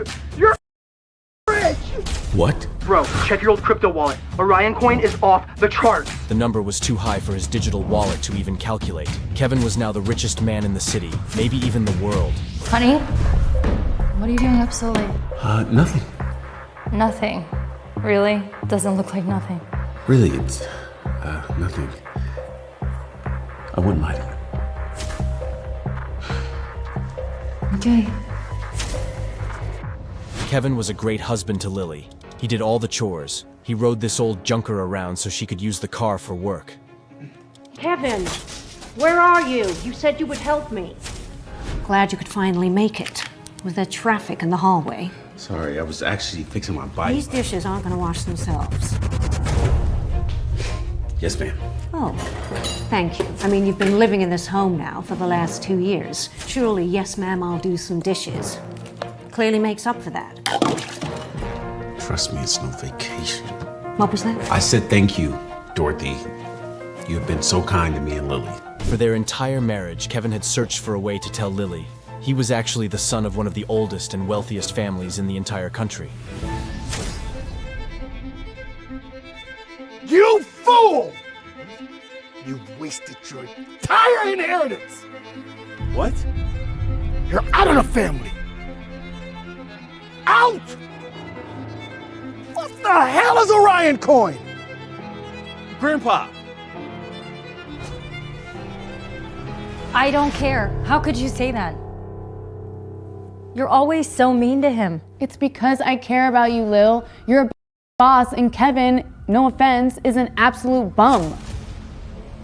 Dude, you're rich! What? Bro, check your old crypto wallet. Orion coin is off the charts. The number was too high for his digital wallet to even calculate. Kevin was now the richest man in the city, maybe even the world. Honey, what are you doing up so late? Nothing. Nothing. Really? Doesn't look like nothing. Really, it's, nothing. I wouldn't lie to you. Okay. Kevin was a great husband to Lily. He did all the chores. He rode this old junker around so she could use the car for work. Kevin, where are you? You said you would help me. Glad you could finally make it. With the traffic in the hallway. Sorry, I was actually fixing my bike. These dishes aren't gonna wash themselves. Yes, ma'am. Oh, thank you. I mean, you've been living in this home now for the last 2 years. Surely, yes, ma'am, I'll do some dishes. Clearly makes up for that. Trust me, it's no vacation. What was that? I said thank you, Dorothy. You have been so kind to me and Lily. For their entire marriage, Kevin had searched for a way to tell Lily. He was actually the son of one of the oldest and wealthiest families in the entire country. You fool! You've wasted your entire inheritance. What? You're out of the family. Out! What the hell is Orion coin? Grandpa! I don't care. How could you say that? You're always so mean to him. It's because I care about you, Lil. You're a boss, and Kevin, no offense, is an absolute bum.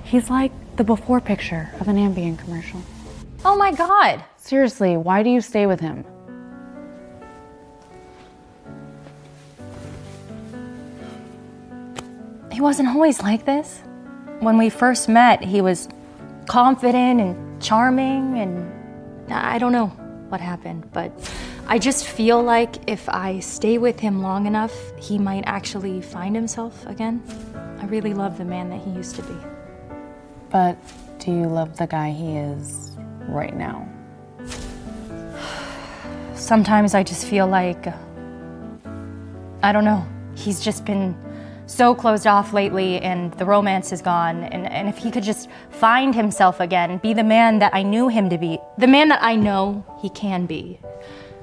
He's like the before picture of an Ambien commercial. Oh my God. Seriously, why do you stay with him? He wasn't always like this. When we first met, he was confident and charming, and I don't know what happened, but I just feel like if I stay with him long enough, he might actually find himself again. I really love the man that he used to be. But do you love the guy he is right now? Sometimes I just feel like, I don't know, he's just been so closed off lately and the romance is gone. And if he could just find himself again, be the man that I knew him to be, the man that I know he can be.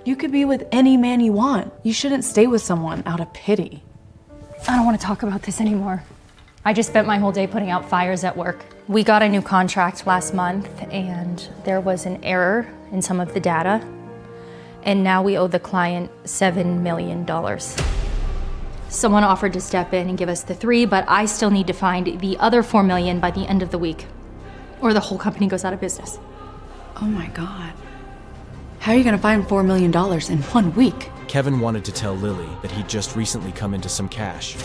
You could be with any man you want. You shouldn't stay with someone out of pity. I don't want to talk about this anymore. I just spent my whole day putting out fires at work. We got a new contract last month and there was an error in some of the data. And now we owe the client $7 million. Someone offered to step in and give us the 3, but I still need to find the other $4 million by the end of the week, or the whole company goes out of business. Oh my God. How are you gonna find $4 million in 1 week? Kevin wanted to tell Lily that he'd just recently come into some cash.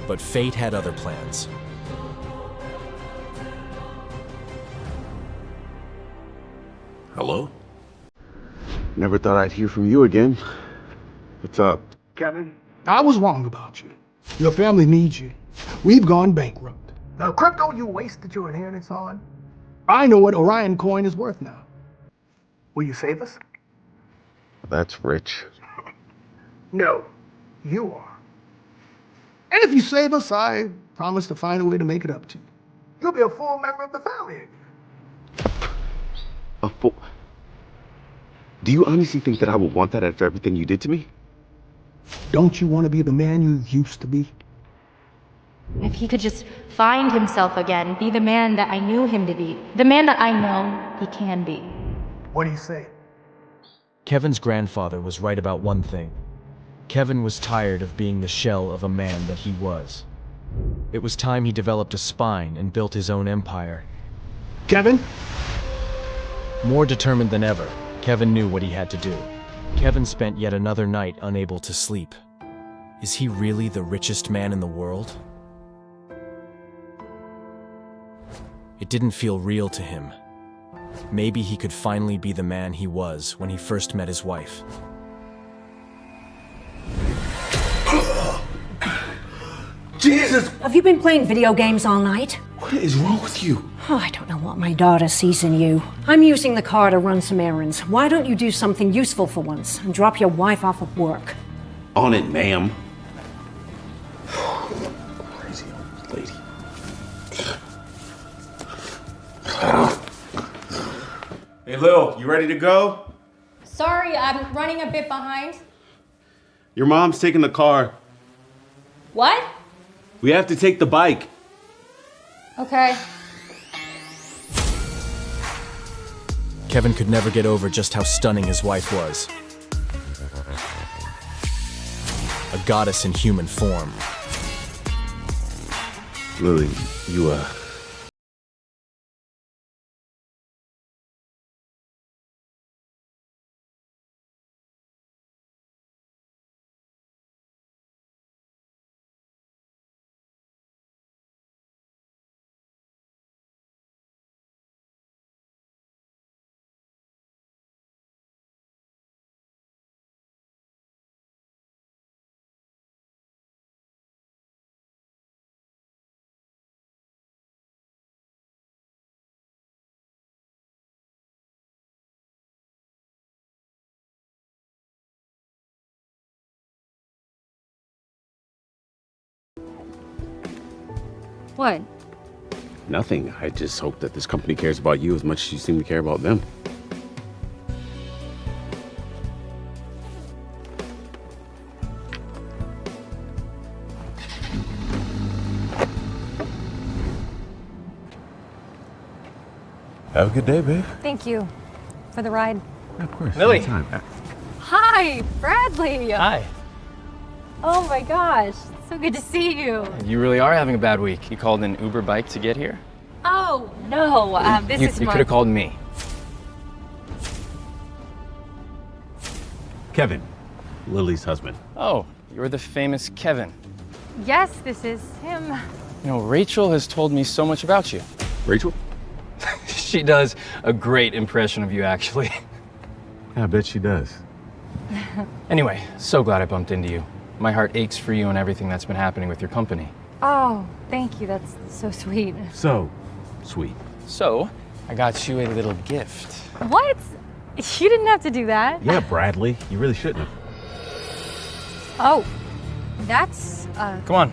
But fate had other plans. Hello? Never thought I'd hear from you again. What's up? Kevin, I was wrong about you. Your family needs you. We've gone bankrupt. The crypto you wasted your inheritance on, I know what Orion coin is worth now. Will you save us? That's rich. No, you are. And if you save us, I promise to find a way to make it up to you. You'll be a full member of the family. A full... Do you honestly think that I would want that after everything you did to me? Don't you want to be the man you used to be? If he could just find himself again, be the man that I knew him to be, the man that I know he can be. What do you say? Kevin's grandfather was right about one thing. Kevin was tired of being the shell of a man that he was. It was time he developed a spine and built his own empire. Kevin? More determined than ever, Kevin knew what he had to do. Kevin spent yet another night unable to sleep. Is he really the richest man in the world? It didn't feel real to him. Maybe he could finally be the man he was when he first met his wife. Jesus! Have you been playing video games all night? What is wrong with you? Oh, I don't know what my daughter sees in you. I'm using the car to run some errands. Why don't you do something useful for once and drop your wife off of work? On it, ma'am. Crazy old lady. Hey, Lil, you ready to go? Sorry, I'm running a bit behind. Your mom's taking the car. What? We have to take the bike. Okay. Kevin could never get over just how stunning his wife was. A goddess in human form. Lily, you, What? Nothing. I just hope that this company cares about you as much as you seem to care about them. Have a good day, babe. Thank you for the ride. Of course. Lily. Anytime. Hi, Bradley. Hi. Oh my gosh, so good to see you. You really are having a bad week. You called an Uber bike to get here? Oh, no, this is You my... could have called me. Kevin, Lily's husband. Oh, you're the famous Kevin. Yes, this is him. You know, Rachel has told me so much about you. Rachel? She does a great impression of you, actually. I bet she does. Anyway, so glad I bumped into you. My heart aches for you and everything that's been happening with your company. Oh, thank you, that's so sweet. So sweet. So, I got you a little gift. What? You didn't have to do that. Yeah, Bradley. You really shouldn't have. Oh, that's, Come on,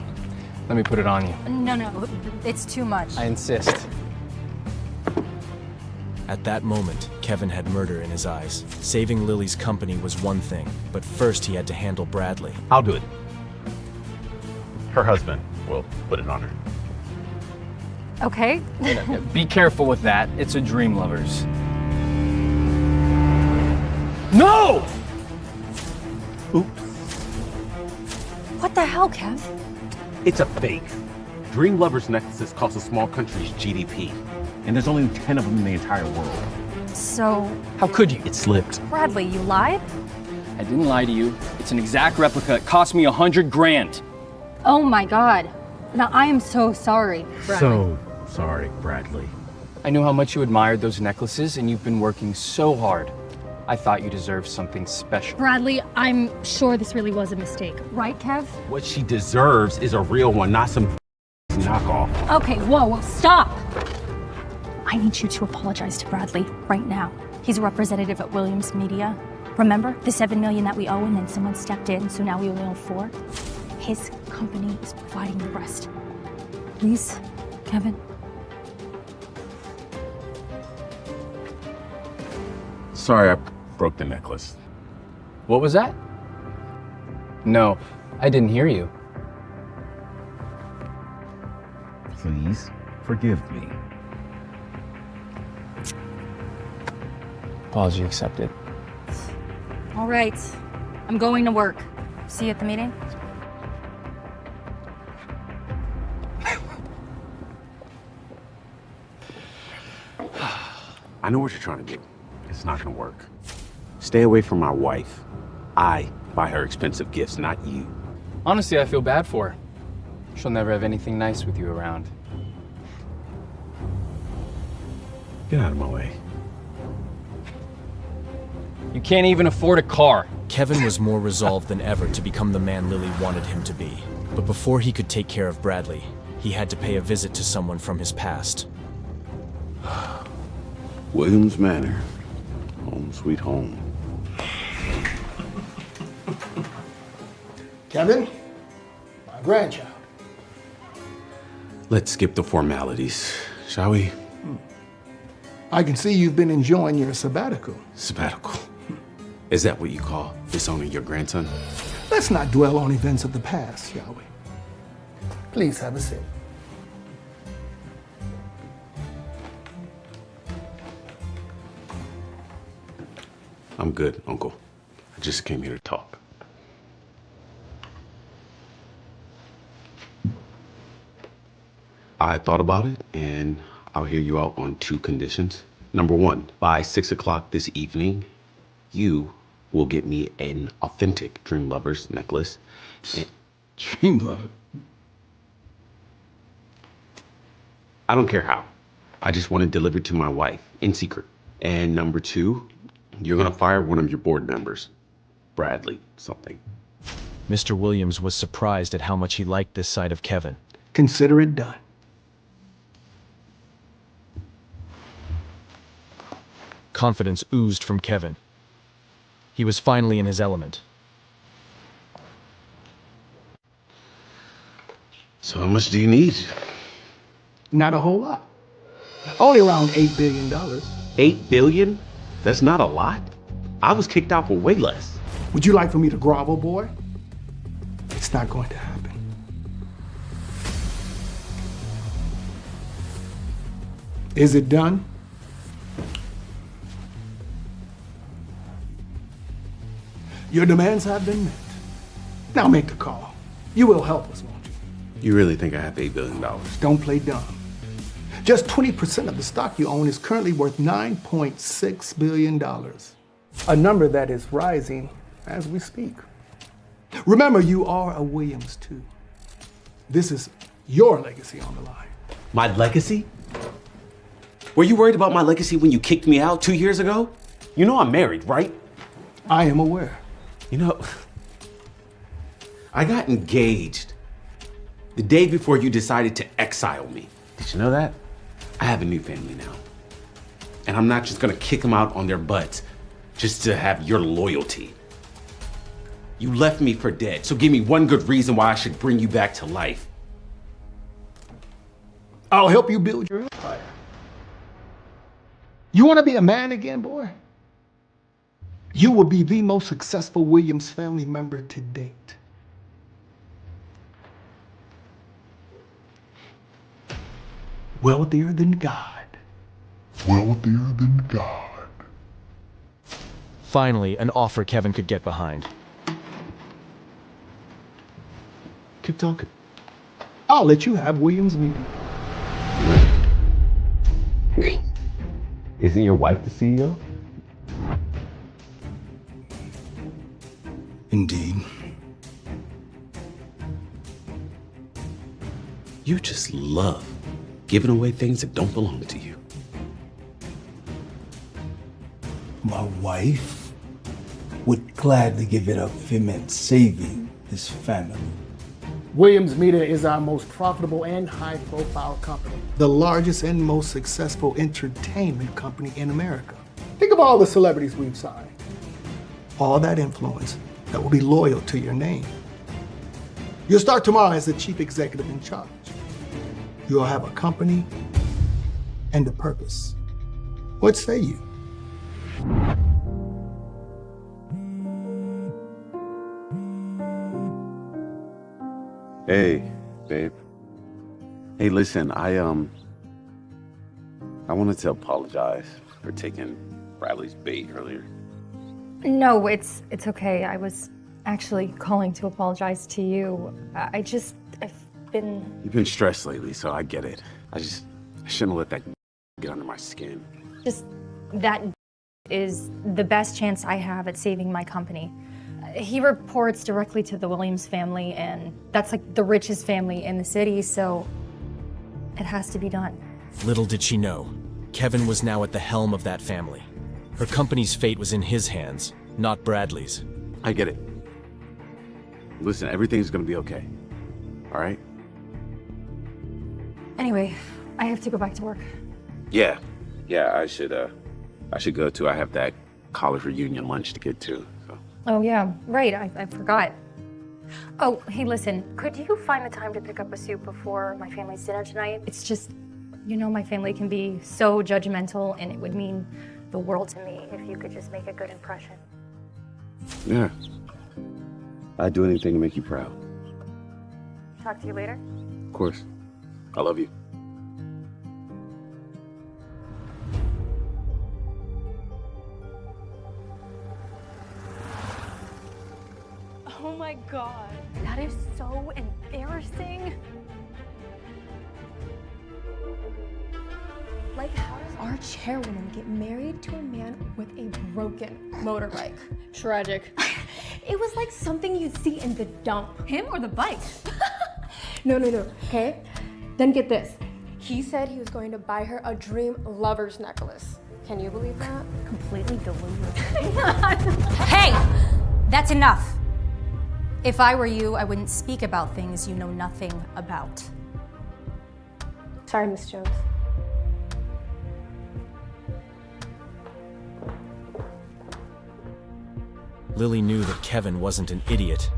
let me put it on you. no, it's too much. I insist. At that moment, Kevin had murder in his eyes. Saving Lily's company was one thing, but first he had to handle Bradley. I'll do it. Her husband will put it on her. Okay. Be careful with that. It's a dream lovers. No! Oops. What the hell, Kev? It's a fake. Dream Lovers necklaces cost a small country's GDP. And there's only 10 of them in the entire world. So, How could you? It slipped. Bradley, you lied? I didn't lie to you. It's an exact replica. It cost me $100 grand. Oh my god. Now, I am so sorry, Bradley. So sorry, Bradley. I knew how much you admired those necklaces, and you've been working so hard. I thought you deserved something special. Bradley, I'm sure this really was a mistake. Right, Kev? What she deserves is a real one, not some knockoff. Okay, whoa, stop! I need you to apologize to Bradley right now. He's a representative at Williams Media. Remember the $7 million that we owe and then someone stepped in, so now we only owe $4 million? His company is providing the rest. Please, Kevin? Sorry, I broke the necklace. What was that? No, I didn't hear you. Please forgive me. Apology accepted. All right, I'm going to work. See you at the meeting? I know what you're trying to do. It's not gonna work. Stay away from my wife. I buy her expensive gifts, not you. Honestly, I feel bad for her. She'll never have anything nice with you around. Get out of my way. You can't even afford a car. Kevin was more resolved than ever to become the man Lily wanted him to be. But before he could take care of Bradley, he had to pay a visit to someone from his past. Williams Manor. Home sweet home. Kevin, my grandchild. Let's skip the formalities, shall we? I can see you've been enjoying your sabbatical. Sabbatical. Is that what you call disowning your grandson? Let's not dwell on events of the past, shall we? Please have a seat. I'm good, Uncle. I just came here to talk. I thought about it, and I'll hear you out on 2 conditions. Number 1, by 6 o'clock this evening, you will get me an authentic Dream Lovers necklace. Dream Lover? I don't care how. I just want it delivered to my wife in secret. And number 2, you're gonna fire one of your board members. Bradley, something. Mr. Williams was surprised at how much he liked this side of Kevin. Consider it done. Confidence oozed from Kevin. He was finally in his element. So how much do you need? Not a whole lot. Only around $8 billion. $8 billion? That's not a lot. I was kicked out for way less. Would you like for me to grovel, boy? It's not going to happen. Is it done? Your demands have been met. Now make the call. You will help us, won't you? You really think I have $8 billion? Don't play dumb. Just 20% of the stock you own is currently worth $9.6 billion. A number that is rising as we speak. Remember, you are a Williams too. This is your legacy on the line. My legacy? Were you worried about my legacy when you kicked me out 2 years ago? You know I'm married, right? I am aware. You know, I got engaged the day before you decided to exile me. Did you know that? I have a new family now. And I'm not just gonna kick them out on their butts just to have your loyalty. You left me for dead, so give me one good reason why I should bring you back to life. I'll help you build your empire. You want to be a man again, boy? You will be the most successful Williams family member to date. Wealthier than God. Wealthier than God. Finally, an offer Kevin could get behind. Keep talking. I'll let you have Williams' meeting. Isn't your wife the CEO? Indeed. You just love giving away things that don't belong to you. My wife would gladly give it up if it meant saving this family. Williams Media is our most profitable and high-profile company. The largest and most successful entertainment company in America. Think of all the celebrities we've signed. All that influence that will be loyal to your name. You'll start tomorrow as the chief executive in charge. You'll have a company and a purpose. What say you? Hey, babe. Hey, listen, I wanted to apologize for taking Bradley's bait earlier. No, it's okay. I was actually calling to apologize to you. I've been... You've been stressed lately, so I get it. I shouldn't have let that get under my skin. Just that is the best chance I have at saving my company. He reports directly to the Williams family, and that's like the richest family in the city, so it has to be done. Little did she know, Kevin was now at the helm of that family. Her company's fate was in his hands, not Bradley's. I get it. Listen, everything's gonna be okay. All right? Anyway, I have to go back to work. Yeah, I should go too. I have that college reunion lunch to get to. So. Oh yeah, right, I forgot. Oh, hey, listen, could you find the time to pick up a suit before my family's dinner tonight? It's just, you know, my family can be so judgmental, and it would mean the world to me if you could just make a good impression. Yeah. I'd do anything to make you proud. Talk to you later. Of course. I love you. Oh my god, that is so embarrassing. Like, how does our chairwoman get married to a man with a broken motorbike? Tragic. It was like something you'd see in the dump. Him or the bike? No, okay? Then get this. He said he was going to buy her a dream lover's necklace. Can you believe that? Completely delusional. Hey! That's enough. If I were you, I wouldn't speak about things you know nothing about. Sorry, Miss Jones. Lily knew that Kevin wasn't an idiot.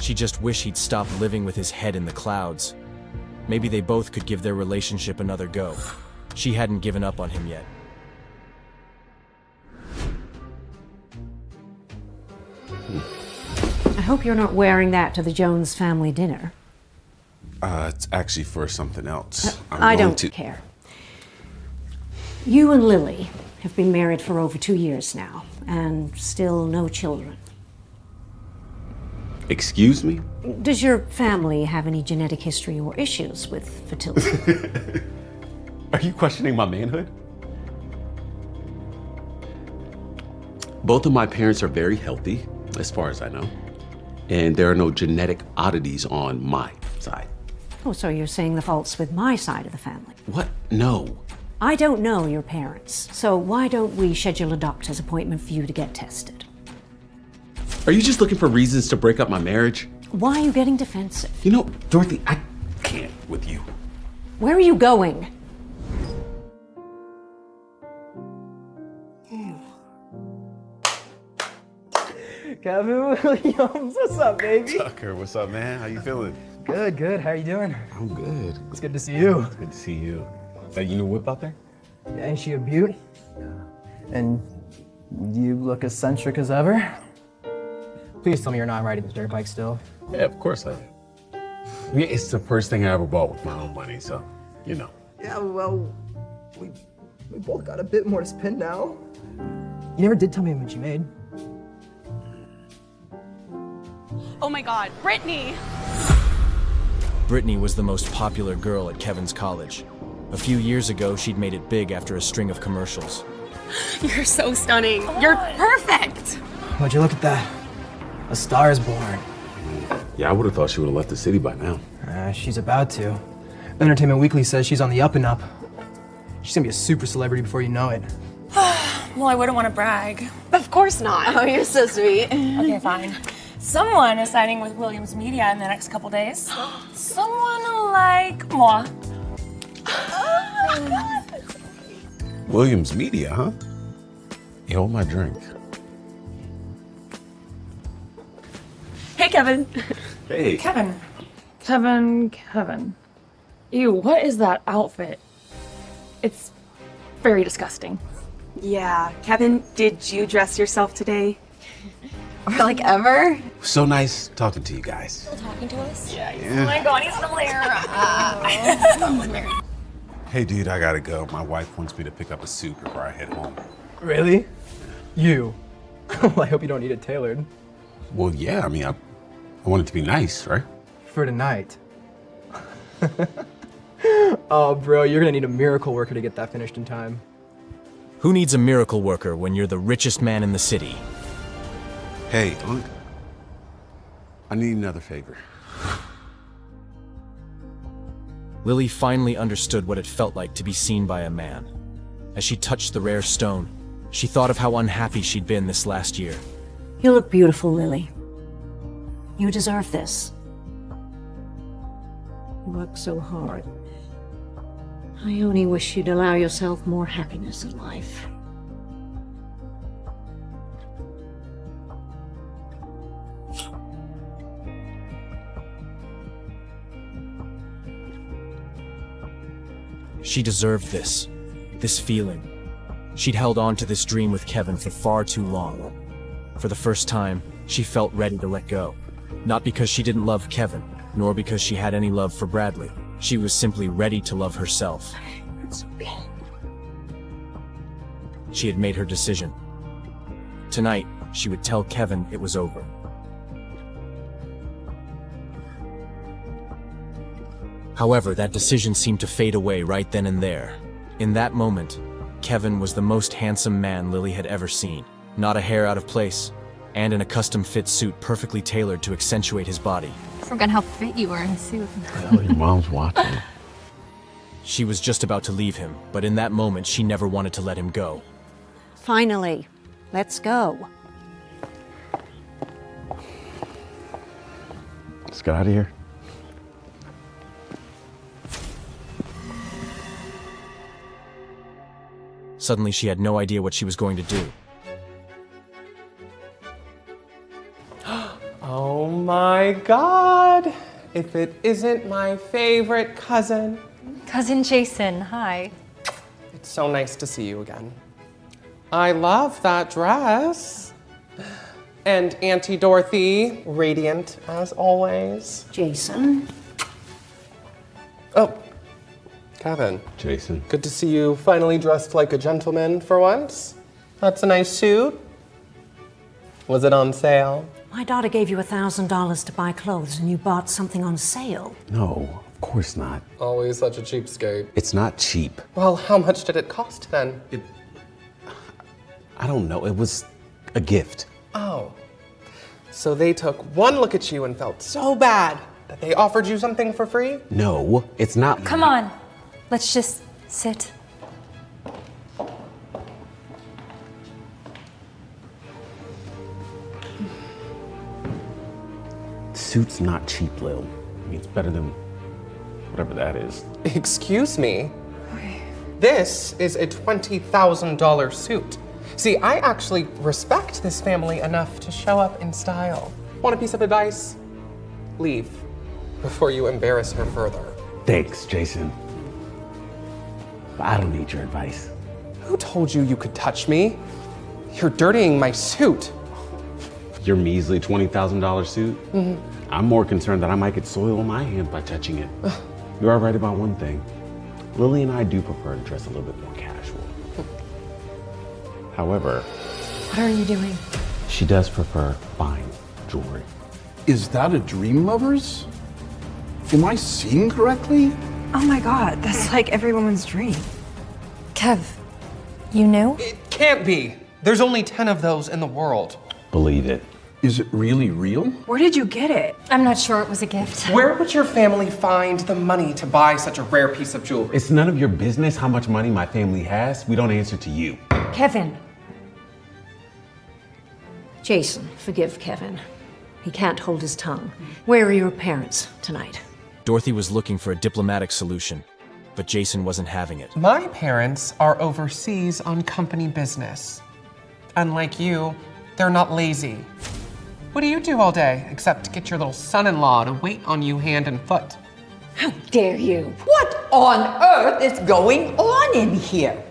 She just wished he'd stop living with his head in the clouds. Maybe they both could give their relationship another go. She hadn't given up on him yet. I hope you're not wearing that to the Jones family dinner. It's actually for something else. I don't care. You and Lily have been married for over 2 years now, and still no children. Excuse me? Does your family have any genetic history or issues with fertility? Are you questioning my manhood? Both of my parents are very healthy, as far as I know. And there are no genetic oddities on my side. Oh, so you're saying the fault's with my side of the family? What? No. I don't know your parents, so why don't we schedule a doctor's appointment for you to get tested? Are you just looking for reasons to break up my marriage? Why are you getting defensive? You know, Dorothy, I can't with you. Where are you going? Kevin Williams, what's up, baby? Tucker, what's up, man? How you feeling? Good. How you doing? I'm good. It's good to see you. It's good to see you. That you new whip out there? Yeah, ain't she a beaut? And you look eccentric as ever. Please tell me you're not riding this dirt bike still. Yeah, of course I am. I mean, it's the first thing I ever bought with my own money, so, you know. Yeah, well, we both got a bit more to spend now. You never did tell me how much you made. Oh my god, Brittany! Brittany was the most popular girl at Kevin's college. A few years ago, she'd made it big after a string of commercials. You're so stunning. You're perfect. Would you look at that? A Star is Born. Yeah, I would have thought she would have left the city by now. She's about to. Entertainment Weekly says she's on the up and up. She's gonna be a super celebrity before you know it. Well, I wouldn't want to brag. Of course not. Oh, you're so sweet. Okay, fine. Someone is signing with Williams Media in the next couple days. Someone like moi. Williams Media, huh? You hold my drink. Hey, Kevin. Hey. Kevin. Ew, what is that outfit? It's very disgusting. Yeah. Kevin, did you dress yourself today? Or like ever? So nice talking to you guys. Still talking to us? Yeah. Oh my god, he's still there. Hey, dude, I gotta go. My wife wants me to pick up a suit before I head home. Really? You? Well, I hope you don't need it tailored. Well, yeah, I mean, I want it to be nice, right? For tonight. Oh, bro, you're gonna need a miracle worker to get that finished in time. Who needs a miracle worker when you're the richest man in the city? Hey, Unc. I need another favor. Lily finally understood what it felt like to be seen by a man. As she touched the rare stone, she thought of how unhappy she'd been this last year. You look beautiful, Lily. You deserve this. You work so hard. I only wish you'd allow yourself more happiness in life. She deserved this feeling. She'd held on to this dream with Kevin for far too long. For the first time, she felt ready to let go. Not because she didn't love Kevin, nor because she had any love for Bradley. She was simply ready to love herself. It's okay. She had made her decision. Tonight, she would tell Kevin it was over. However, that decision seemed to fade away right then and there. In that moment, Kevin was the most handsome man Lily had ever seen. Not a hair out of place, and in a custom-fit suit perfectly tailored to accentuate his body. Forgot how fit you were in a suit. Well, your mom's watching. She was just about to leave him, but in that moment, she never wanted to let him go. Finally, let's go. Let's get out of here. Suddenly, she had no idea what she was going to do. Oh my God! If it isn't my favorite cousin. Cousin Jason, hi. It's so nice to see you again. I love that dress. And Auntie Dorothy, radiant as always. Jason. Oh, Kevin. Jason. Good to see you finally dressed like a gentleman for once. That's a nice suit. Was it on sale? My daughter gave you $1,000 to buy clothes and you bought something on sale. No, of course not. Always such a cheapskate. It's not cheap. Well, how much did it cost then? I don't know. It was a gift. Oh. So they took one look at you and felt so bad that they offered you something for free? No, it's not. Come on, let's just sit. Suit's not cheap, Lil. I mean, it's better than whatever that is. Excuse me? This is a $20,000 suit. See, I actually respect this family enough to show up in style. Want a piece of advice? Leave before you embarrass her further. Thanks, Jason. But I don't need your advice. Who told you you could touch me? You're dirtying my suit. Your measly $20,000 suit? I'm more concerned that I might get soil on my hand by touching it. You are right about one thing. Lily and I do prefer to dress a little bit more casual. However, What are you doing? she does prefer fine jewelry. Is that a dream of hers? Am I seeing correctly? Oh my God, that's like every woman's dream. Kev, you knew? It can't be. There's only 10 of those in the world. Believe it. Is it really real? Where did you get it? I'm not sure it was a gift. Where would your family find the money to buy such a rare piece of jewelry? It's none of your business how much money my family has. We don't answer to you. Kevin. Jason, forgive Kevin. He can't hold his tongue. Where are your parents tonight? Dorothy was looking for a diplomatic solution, but Jason wasn't having it. My parents are overseas on company business. Unlike you, they're not lazy. What do you do all day except get your little son-in-law to wait on you hand and foot? How dare you? What on earth is going on in here?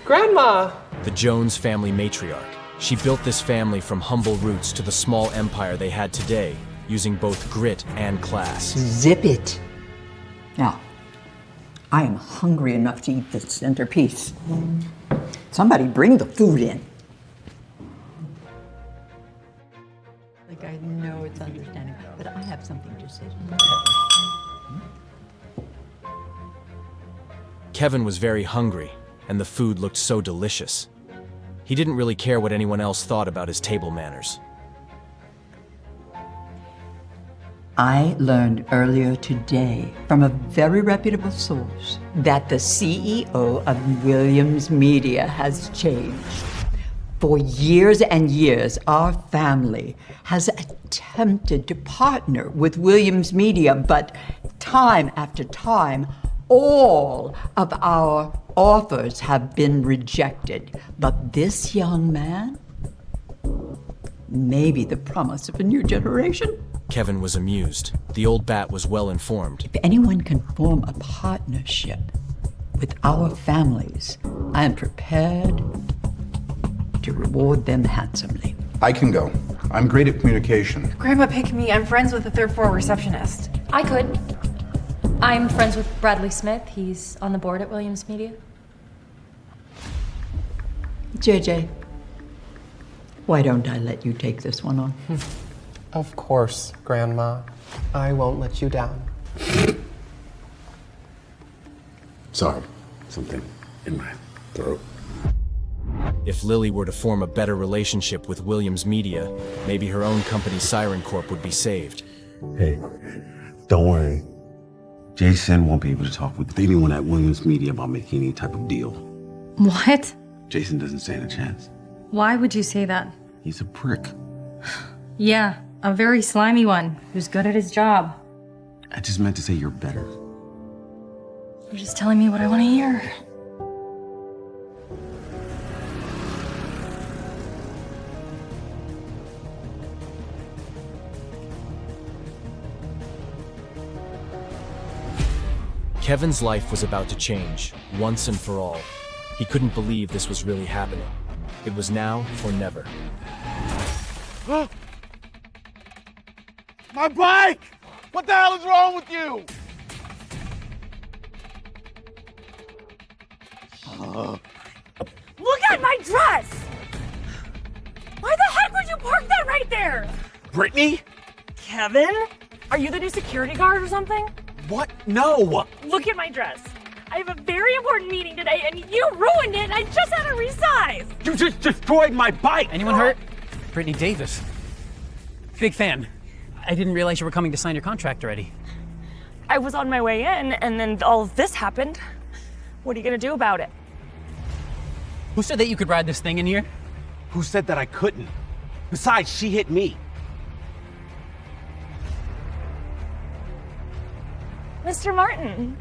Grandma! The Jones family matriarch. She built this family from humble roots to the small empire they had today, using both grit and class. Zip it. Now, I am hungry enough to eat this centerpiece. Somebody bring the food in. Like, I know it's understanding, but I have something to say. Kevin was very hungry, and the food looked so delicious. He didn't really care what anyone else thought about his table manners. I learned earlier today from a very reputable source that the CEO of Williams Media has changed. For years and years, our family has attempted to partner with Williams Media, but time after time, All of our offers have been rejected, but this young man may be the promise of a new generation. Kevin was amused. The old bat was well informed. If anyone can form a partnership with our families, I am prepared to reward them handsomely. I can go. I'm great at communication. Grandma, pick me. I'm friends with the third floor receptionist. I could. I'm friends with Bradley Smith. He's on the board at Williams Media. JJ, why don't I let you take this one on? Of course, Grandma. I won't let you down. Sorry, something in my throat. If Lily were to form a better relationship with Williams Media, maybe her own company Siren Corp would be saved. Hey, don't worry. Jason won't be able to talk with anyone at Williams Media about making any type of deal. What? Jason doesn't stand a chance. Why would you say that? He's a prick. Yeah, a very slimy one who's good at his job. I just meant to say you're better. You're just telling me what I want to hear. Kevin's life was about to change, once and for all. He couldn't believe this was really happening. It was now or never. My bike! What the hell is wrong with you? Look at my dress! Why the heck would you park that right there? Brittany? Kevin? Are you the new security guard or something? What? No! Look at my dress. I have a very important meeting today and you ruined it and I just had to resize. You just destroyed my bike! Anyone hurt? Brittany Davis. Big fan. I didn't realize you were coming to sign your contract already. I was on my way in and then all of this happened. What are you gonna do about it? Who said that you could ride this thing in here? Who said that I couldn't? Besides, she hit me. Mr. Martin,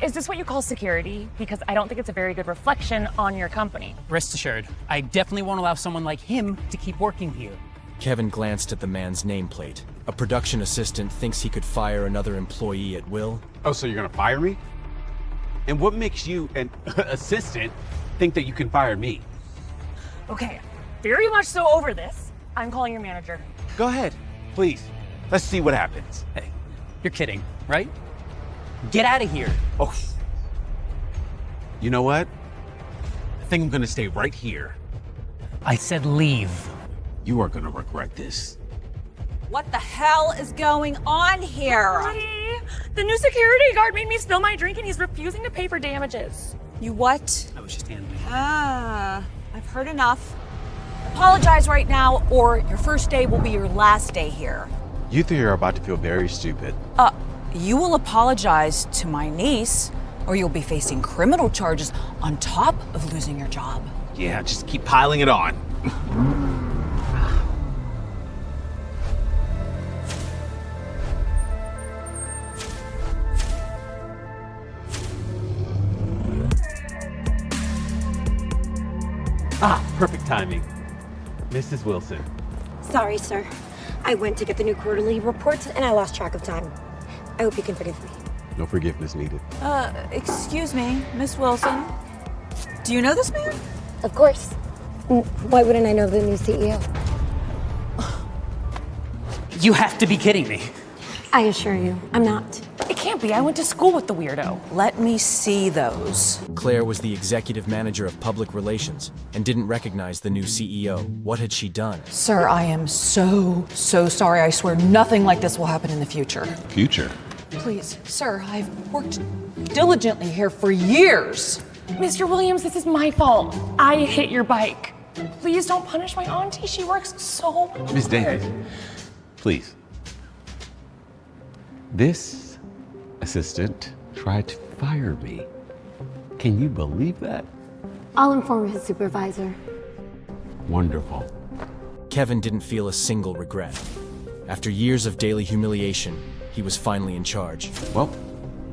is this what you call security? Because I don't think it's a very good reflection on your company. Rest assured, I definitely won't allow someone like him to keep working here. Kevin glanced at the man's nameplate. A production assistant thinks he could fire another employee at will. Oh, so you're gonna fire me? And what makes you, an assistant, think that you can fire me? Okay, very much so over this. I'm calling your manager. Go ahead, please. Let's see what happens. Hey, you're kidding, right? Get out of here. Oh. You know what? I think I'm gonna stay right here. I said leave. You are gonna regret this. What the hell is going on here? Honey, the new security guard made me spill my drink and he's refusing to pay for damages. You what? I was just handling. I've heard enough. Apologize right now, or your first day will be your last day here. You three are about to feel very stupid. You will apologize to my niece, or you'll be facing criminal charges on top of losing your job. Yeah, just keep piling it on. Perfect timing. Mrs. Wilson. Sorry, sir. I went to get the new quarterly reports and I lost track of time. I hope you can forgive me. No forgiveness needed. Excuse me, Miss Wilson. Do you know this man? Of course. Why wouldn't I know the new CEO? You have to be kidding me. I assure you, I'm not. It can't be. I went to school with the weirdo. Let me see those. Claire was the executive manager of public relations and didn't recognize the new CEO. What had she done? Sir, I am so sorry. I swear nothing like this will happen in the future. Future? Please, sir, I've worked diligently here for years. Mr. Williams, this is my fault. I hit your bike. Please don't punish my auntie. She works so hard. Miss Davis, please. This assistant tried to fire me. Can you believe that? I'll inform his supervisor. Wonderful. Kevin didn't feel a single regret. After years of daily humiliation, he was finally in charge. Well,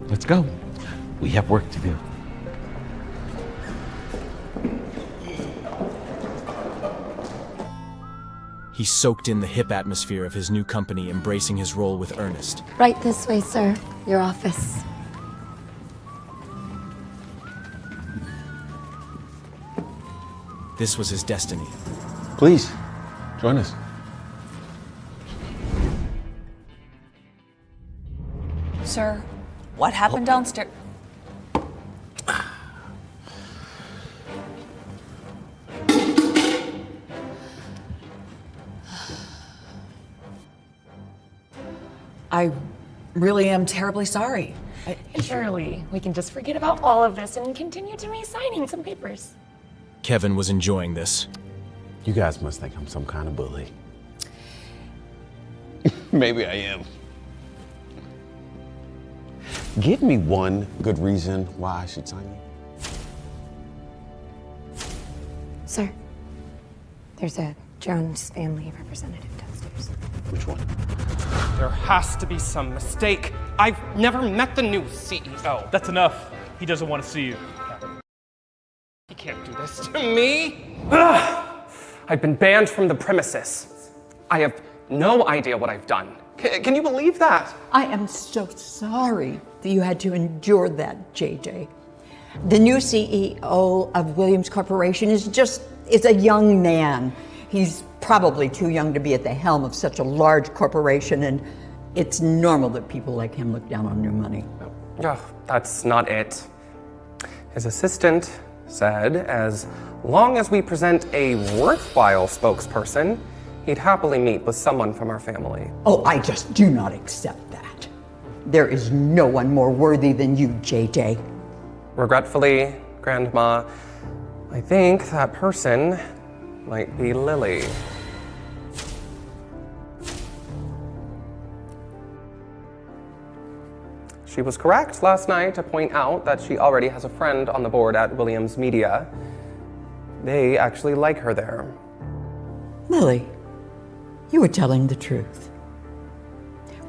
let's go. We have work to do. He soaked in the hip atmosphere of his new company, embracing his role with earnest. Right this way, sir. Your office. This was his destiny. Please, join us. Sir, what happened downstairs? I really am terribly sorry. Surely, we can just forget about all of this and continue to me signing some papers. Kevin was enjoying this. You guys must think I'm some kind of bully. Maybe I am. Give me one good reason why I should sign you. Sir, there's a Jones family representative downstairs. Which one? There has to be some mistake. I've never met the new CEO. That's enough. He doesn't want to see you. He can't do this to me. Ugh. I've been banned from the premises. I have no idea what I've done. Can you believe that? I am so sorry that you had to endure that, JJ. The new CEO of Williams Corporation is a young man. He's probably too young to be at the helm of such a large corporation, and it's normal that people like him look down on your money. Ugh, that's not it. His assistant said as long as we present a worthwhile spokesperson, he'd happily meet with someone from our family. Oh, I just do not accept that. There is no one more worthy than you, JJ. Regretfully, Grandma, I think that person might be Lily. She was correct last night to point out that she already has a friend on the board at Williams Media. They actually like her there. Lily, you were telling the truth.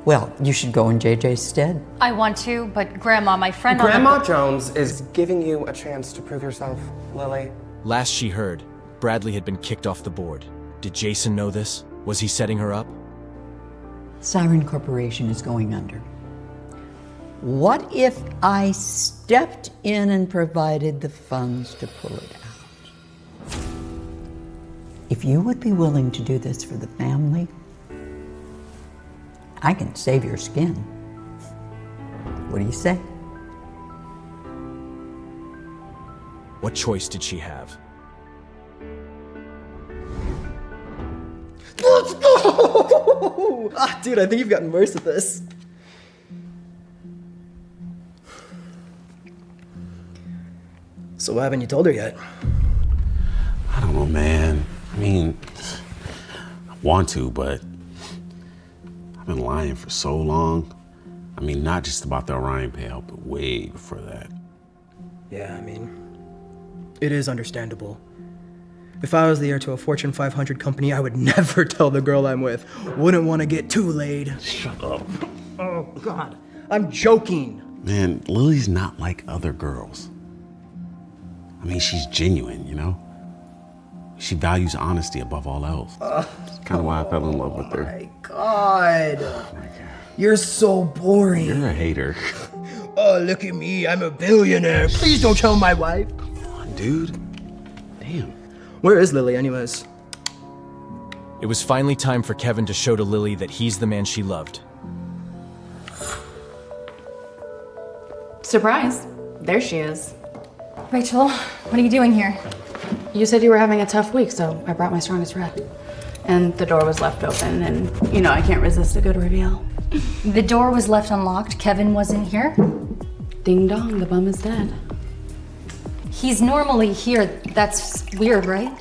Well, you should go in JJ's stead. I want to, but Grandma, my friend on the Grandma Jones is giving you a chance to prove yourself, Lily. Last she heard, Bradley had been kicked off the board. Did Jason know this? Was he setting her up? Siren Corporation is going under. What if I stepped in and provided the funds to pull it out? If you would be willing to do this for the family, I can save your skin. What do you say? What choice did she have? Let's go! Ah, dude, I think you've gotten worse at this. So why haven't you told her yet? I don't know, man. I mean, I want to, but I've been lying for so long. I mean, not just about the Orion payout, but way before that. Yeah, I mean, it is understandable. If I was the heir to a Fortune 500 company, I would never tell the girl I'm with. Wouldn't want to get too laid. Shut up. Oh, God. I'm joking. Man, Lily's not like other girls. I mean, she's genuine, you know? She values honesty above all else. That's kind of why I fell in love with her. My God. You're so boring. You're a hater. Oh, look at me. I'm a billionaire. Please don't tell my wife. Come on, dude. Damn. Where is Lily, anyways? It was finally time for Kevin to show to Lily that he's the man she loved. Surprise. There she is. Rachel, what are you doing here? You said you were having a tough week, so I brought my strongest red. And the door was left open, and you know I can't resist a good reveal. The door was left unlocked. Kevin wasn't here. Ding dong, the bum is dead. He's normally here. That's weird, right?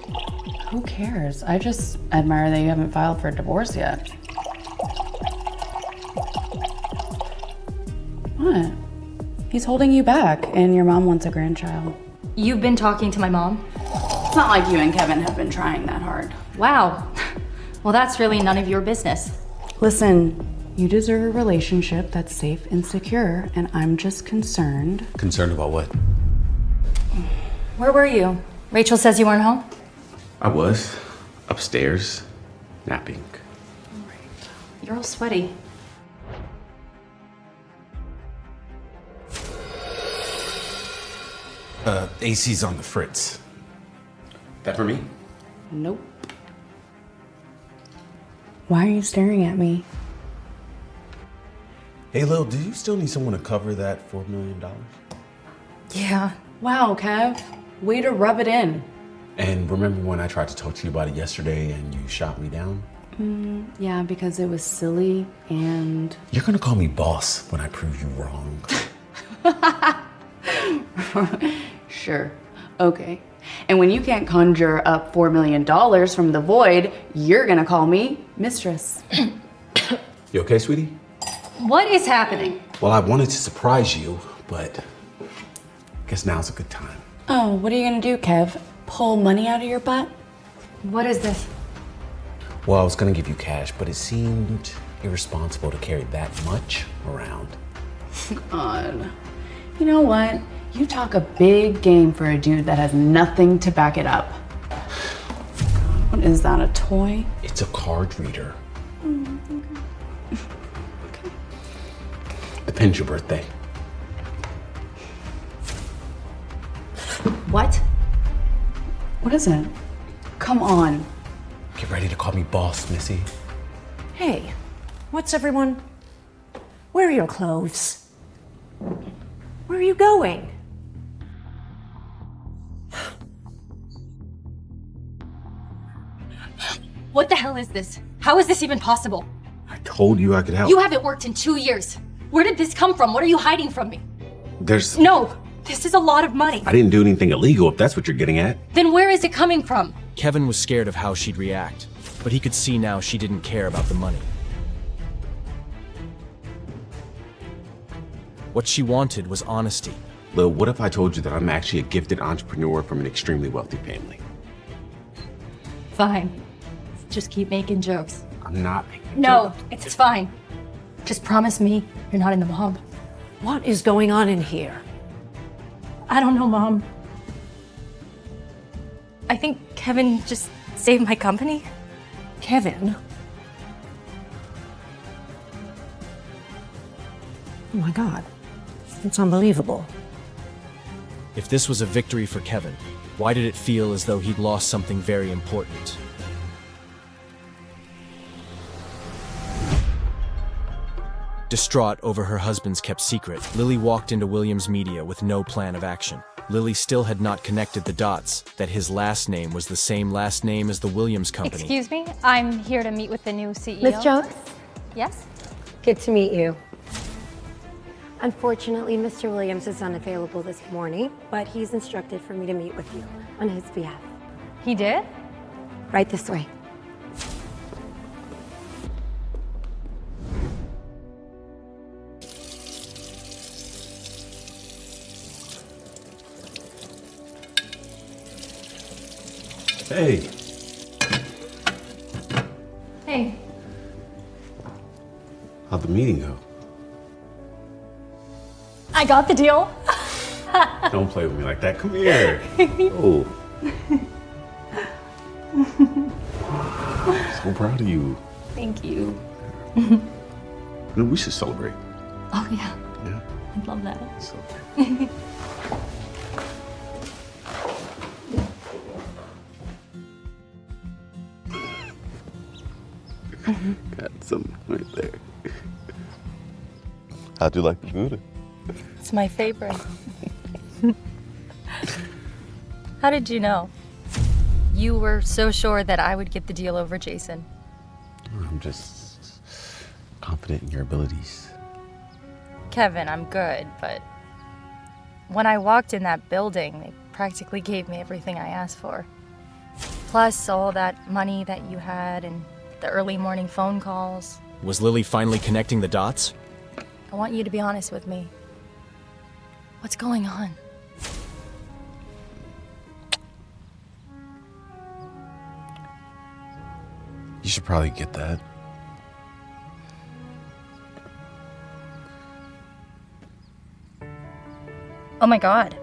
Who cares? I just admire that you haven't filed for a divorce yet. What? He's holding you back, and your mom wants a grandchild. You've been talking to my mom? It's not like you and Kevin have been trying that hard. Wow. Well, that's really none of your business. Listen, You deserve a relationship that's safe and secure, and I'm just concerned. Concerned about what? Where were you? Rachel says you weren't home? I was upstairs, napping. You're all sweaty. AC's on the fritz. That for me? Nope. Why are you staring at me? Hey, Lil, do you still need someone to cover that $4 million? Yeah. Wow, Kev. Way to rub it in. And remember when I tried to talk to you about it yesterday and you shot me down? Yeah, because it was silly and... You're gonna call me boss when I prove you wrong. Sure. Okay. And when you can't conjure up $4 million from the void, you're gonna call me mistress. You okay, sweetie? What is happening? Well, I wanted to surprise you, but I guess now's a good time. Oh, what are you gonna do, Kev? Pull money out of your butt? What is this? Well, I was gonna give you cash, but it seemed irresponsible to carry that much around. God. You know what? You talk a big game for a dude that has nothing to back it up. What is that, a toy? It's a card reader. Okay. The pin's your birthday. What? What is it? Come on. Get ready to call me boss, Missy. Hey, what's everyone? Where are your clothes? Where are you going? What the hell is this? How is this even possible? I told you I could help. You haven't worked in 2 years. Where did this come from? What are you hiding from me? There's... No, this is a lot of money. I didn't do anything illegal, if that's what you're getting at. Then where is it coming from? Kevin was scared of how she'd react, but he could see now she didn't care about the money. What she wanted was honesty. Lil, what if I told you that I'm actually a gifted entrepreneur from an extremely wealthy family? Fine. Just keep making jokes. I'm not making No, it's fine. Just promise me you're not in the mob. What is going on in here? I don't know, Mom. I think Kevin just saved my company. Kevin? Oh my God. It's unbelievable. If this was a victory for Kevin, why did it feel as though he'd lost something very important? Distraught over her husband's kept secret, Lily walked into Williams Media with no plan of action. Lily still had not connected the dots that his last name was the same last name as the Williams company. Excuse me, I'm here to meet with the new CEO. Miss Jones? Yes? Good to meet you. Unfortunately, Mr. Williams is unavailable this morning, but he's instructed for me to meet with you on his behalf. He did? Right this way. Hey. Hey. How'd the meeting go? I got the deal. Don't play with me like that. Come here. Oh. So proud of you. Thank you. No, we should celebrate. Oh, yeah. Yeah. I'd love that. So. Got some right there. How'd you like the Buddha? It's my favorite. How did you know? You were so sure that I would get the deal over Jason. I'm just confident in your abilities. Kevin, I'm good, but when I walked in that building, they practically gave me everything I asked for. Plus all that money that you had and the early morning phone calls. Was Lily finally connecting the dots? I want you to be honest with me. What's going on? You should probably get that. Oh my God.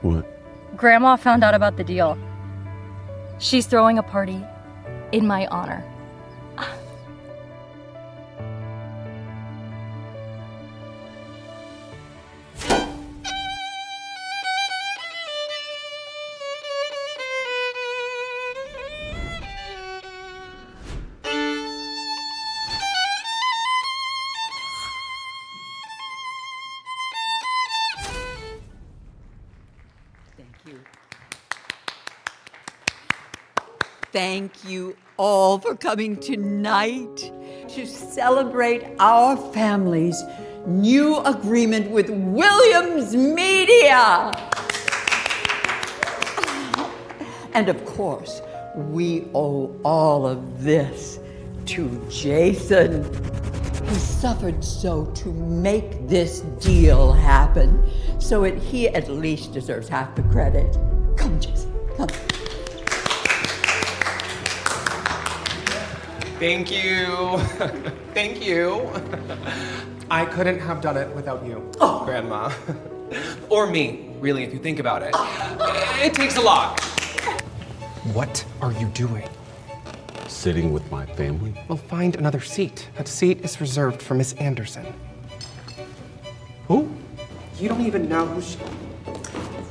What? Grandma found out about the deal. She's throwing a party in my honor. Thank you all for coming tonight to celebrate our family's new agreement with Williams Media. And of course, we owe all of this to Jason. He suffered so to make this deal happen, so he at least deserves half the credit. Come, Jason, come. Thank you. Thank you. I couldn't have done it without you, Grandma. Or me, really, if you think about it. It takes a lot. What are you doing? Sitting with my family? Well, find another seat. That seat is reserved for Miss Anderson. Who? You don't even know who she...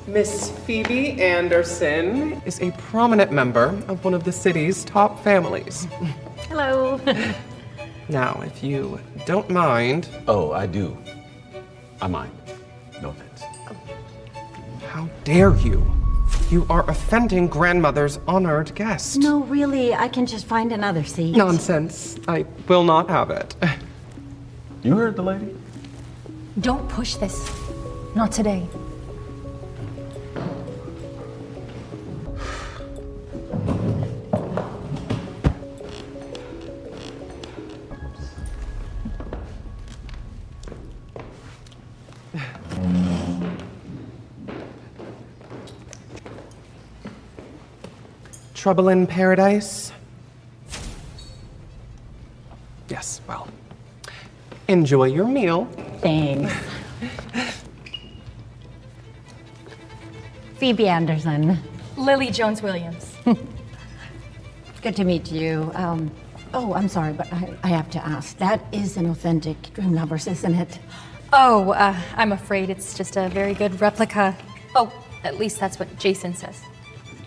Miss Phoebe Anderson is a prominent member of one of the city's top families. Hello. Now, if you don't mind... Oh, I do. I mind. No offense. How dare you? You are offending grandmother's honored guest. No, really, I can just find another seat. Nonsense. I will not have it. You heard the lady? Don't push this. Not today. Trouble in paradise? Yes, well, enjoy your meal. Thanks. Phoebe Anderson. Lily Jones Williams. Good to meet you. Oh, I'm sorry, but I have to ask. That is an authentic Dream Lovers, isn't it? Oh, I'm afraid it's just a very good replica. Oh, at least that's what Jason says.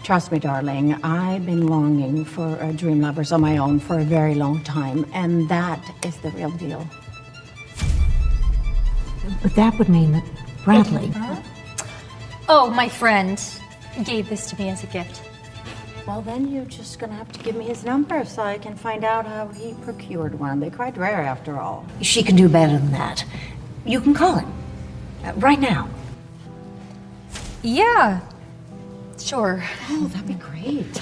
Trust me, darling, I've been longing for a Dream Lovers on my own for a very long time, and that is the real deal. But that would mean that Bradley... Oh, my friend gave this to me as a gift. Well, then you're just gonna have to give me his number so I can find out how he procured one. They're quite rare, after all. She can do better than that. You can call him. Right now. Yeah. Sure. Oh, that'd be great.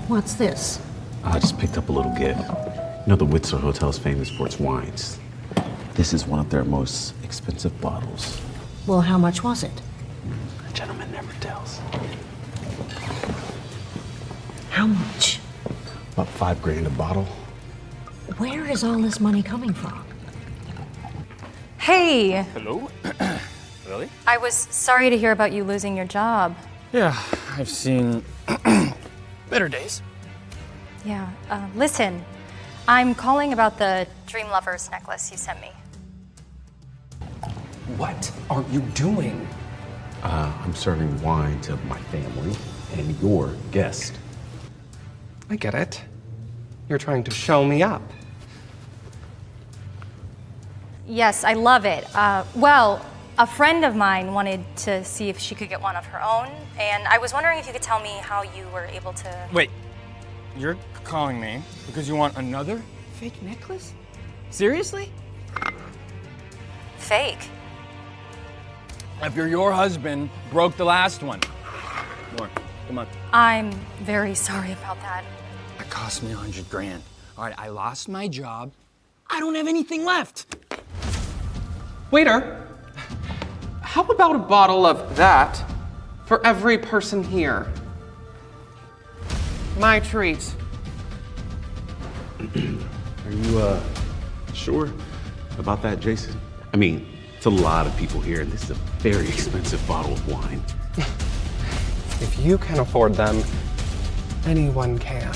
What's this? I just picked up a little gift. You know, the Windsor Hotel's famous for its wines. This is one of their most expensive bottles. Well, how much was it? A gentleman never tells. How much? About $5,000 a bottle. Where is all this money coming from? Hey! Hello? Really? I was sorry to hear about you losing your job. Yeah, I've seen better days. Yeah, listen, I'm calling about the Dream Lovers necklace you sent me. What are you doing? I'm serving wine to my family and your guest. I get it. You're trying to show me up. Yes, I love it. Well, a friend of mine wanted to see if she could get one of her own, and I was wondering if you could tell me how you were able to... Wait, you're calling me because you want another fake necklace? Seriously? Fake? After your husband broke the last one. More, come on. I'm very sorry about that. That cost me $100,000. All right, I lost my job. I don't have anything left. Waiter, how about a bottle of that for every person here? My treat. Are you, sure about that, Jason? I mean, it's a lot of people here, and this is a very expensive bottle of wine. If you can afford them, anyone can.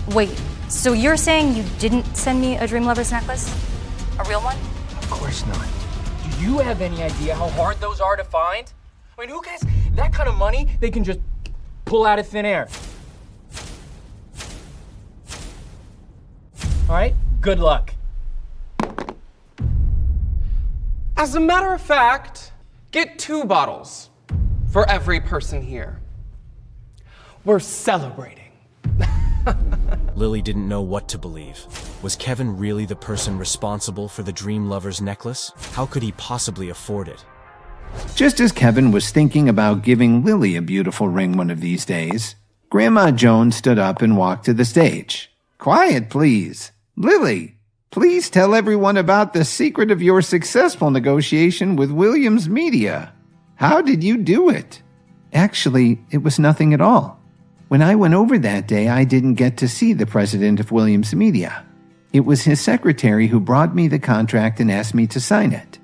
Wait, so you're saying you didn't send me a Dream Lovers necklace? A real one? Of course not. Do you have any idea how hard those are to find? I mean, who gets that kind of money they can just pull out of thin air? All right, good luck. As a matter of fact, get 2 bottles for every person here. We're celebrating. Lily didn't know what to believe. Was Kevin really the person responsible for the Dream Lovers necklace? How could he possibly afford it? Just as Kevin was thinking about giving Lily a beautiful ring one of these days, Grandma Joan stood up and walked to the stage. Quiet, please. Lily, please tell everyone about the secret of your successful negotiation with Williams Media. How did you do it? Actually, it was nothing at all. When I went over that day, I didn't get to see the president of Williams Media. It was his secretary who brought me the contract and asked me to sign it.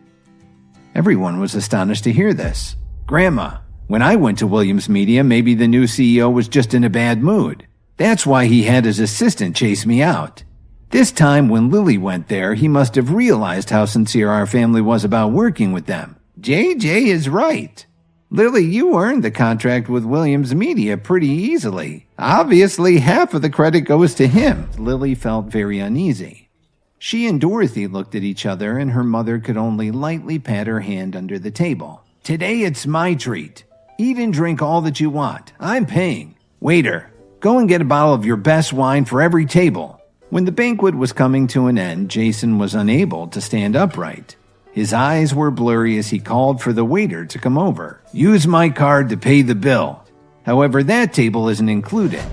Everyone was astonished to hear this. Grandma, when I went to Williams Media, maybe the new CEO was just in a bad mood. That's why he had his assistant chase me out. This time when Lily went there, he must have realized how sincere our family was about working with them. JJ is right. Lily, you earned the contract with Williams Media pretty easily. Obviously, half of the credit goes to him. Lily felt very uneasy. She and Dorothy looked at each other, and her mother could only lightly pat her hand under the table. Today it's my treat. Eat and drink all that you want. I'm paying. Waiter, go and get a bottle of your best wine for every table. When the banquet was coming to an end, Jason was unable to stand upright. His eyes were blurry as he called for the waiter to come over. Use my card to pay the bill. However, that table isn't included.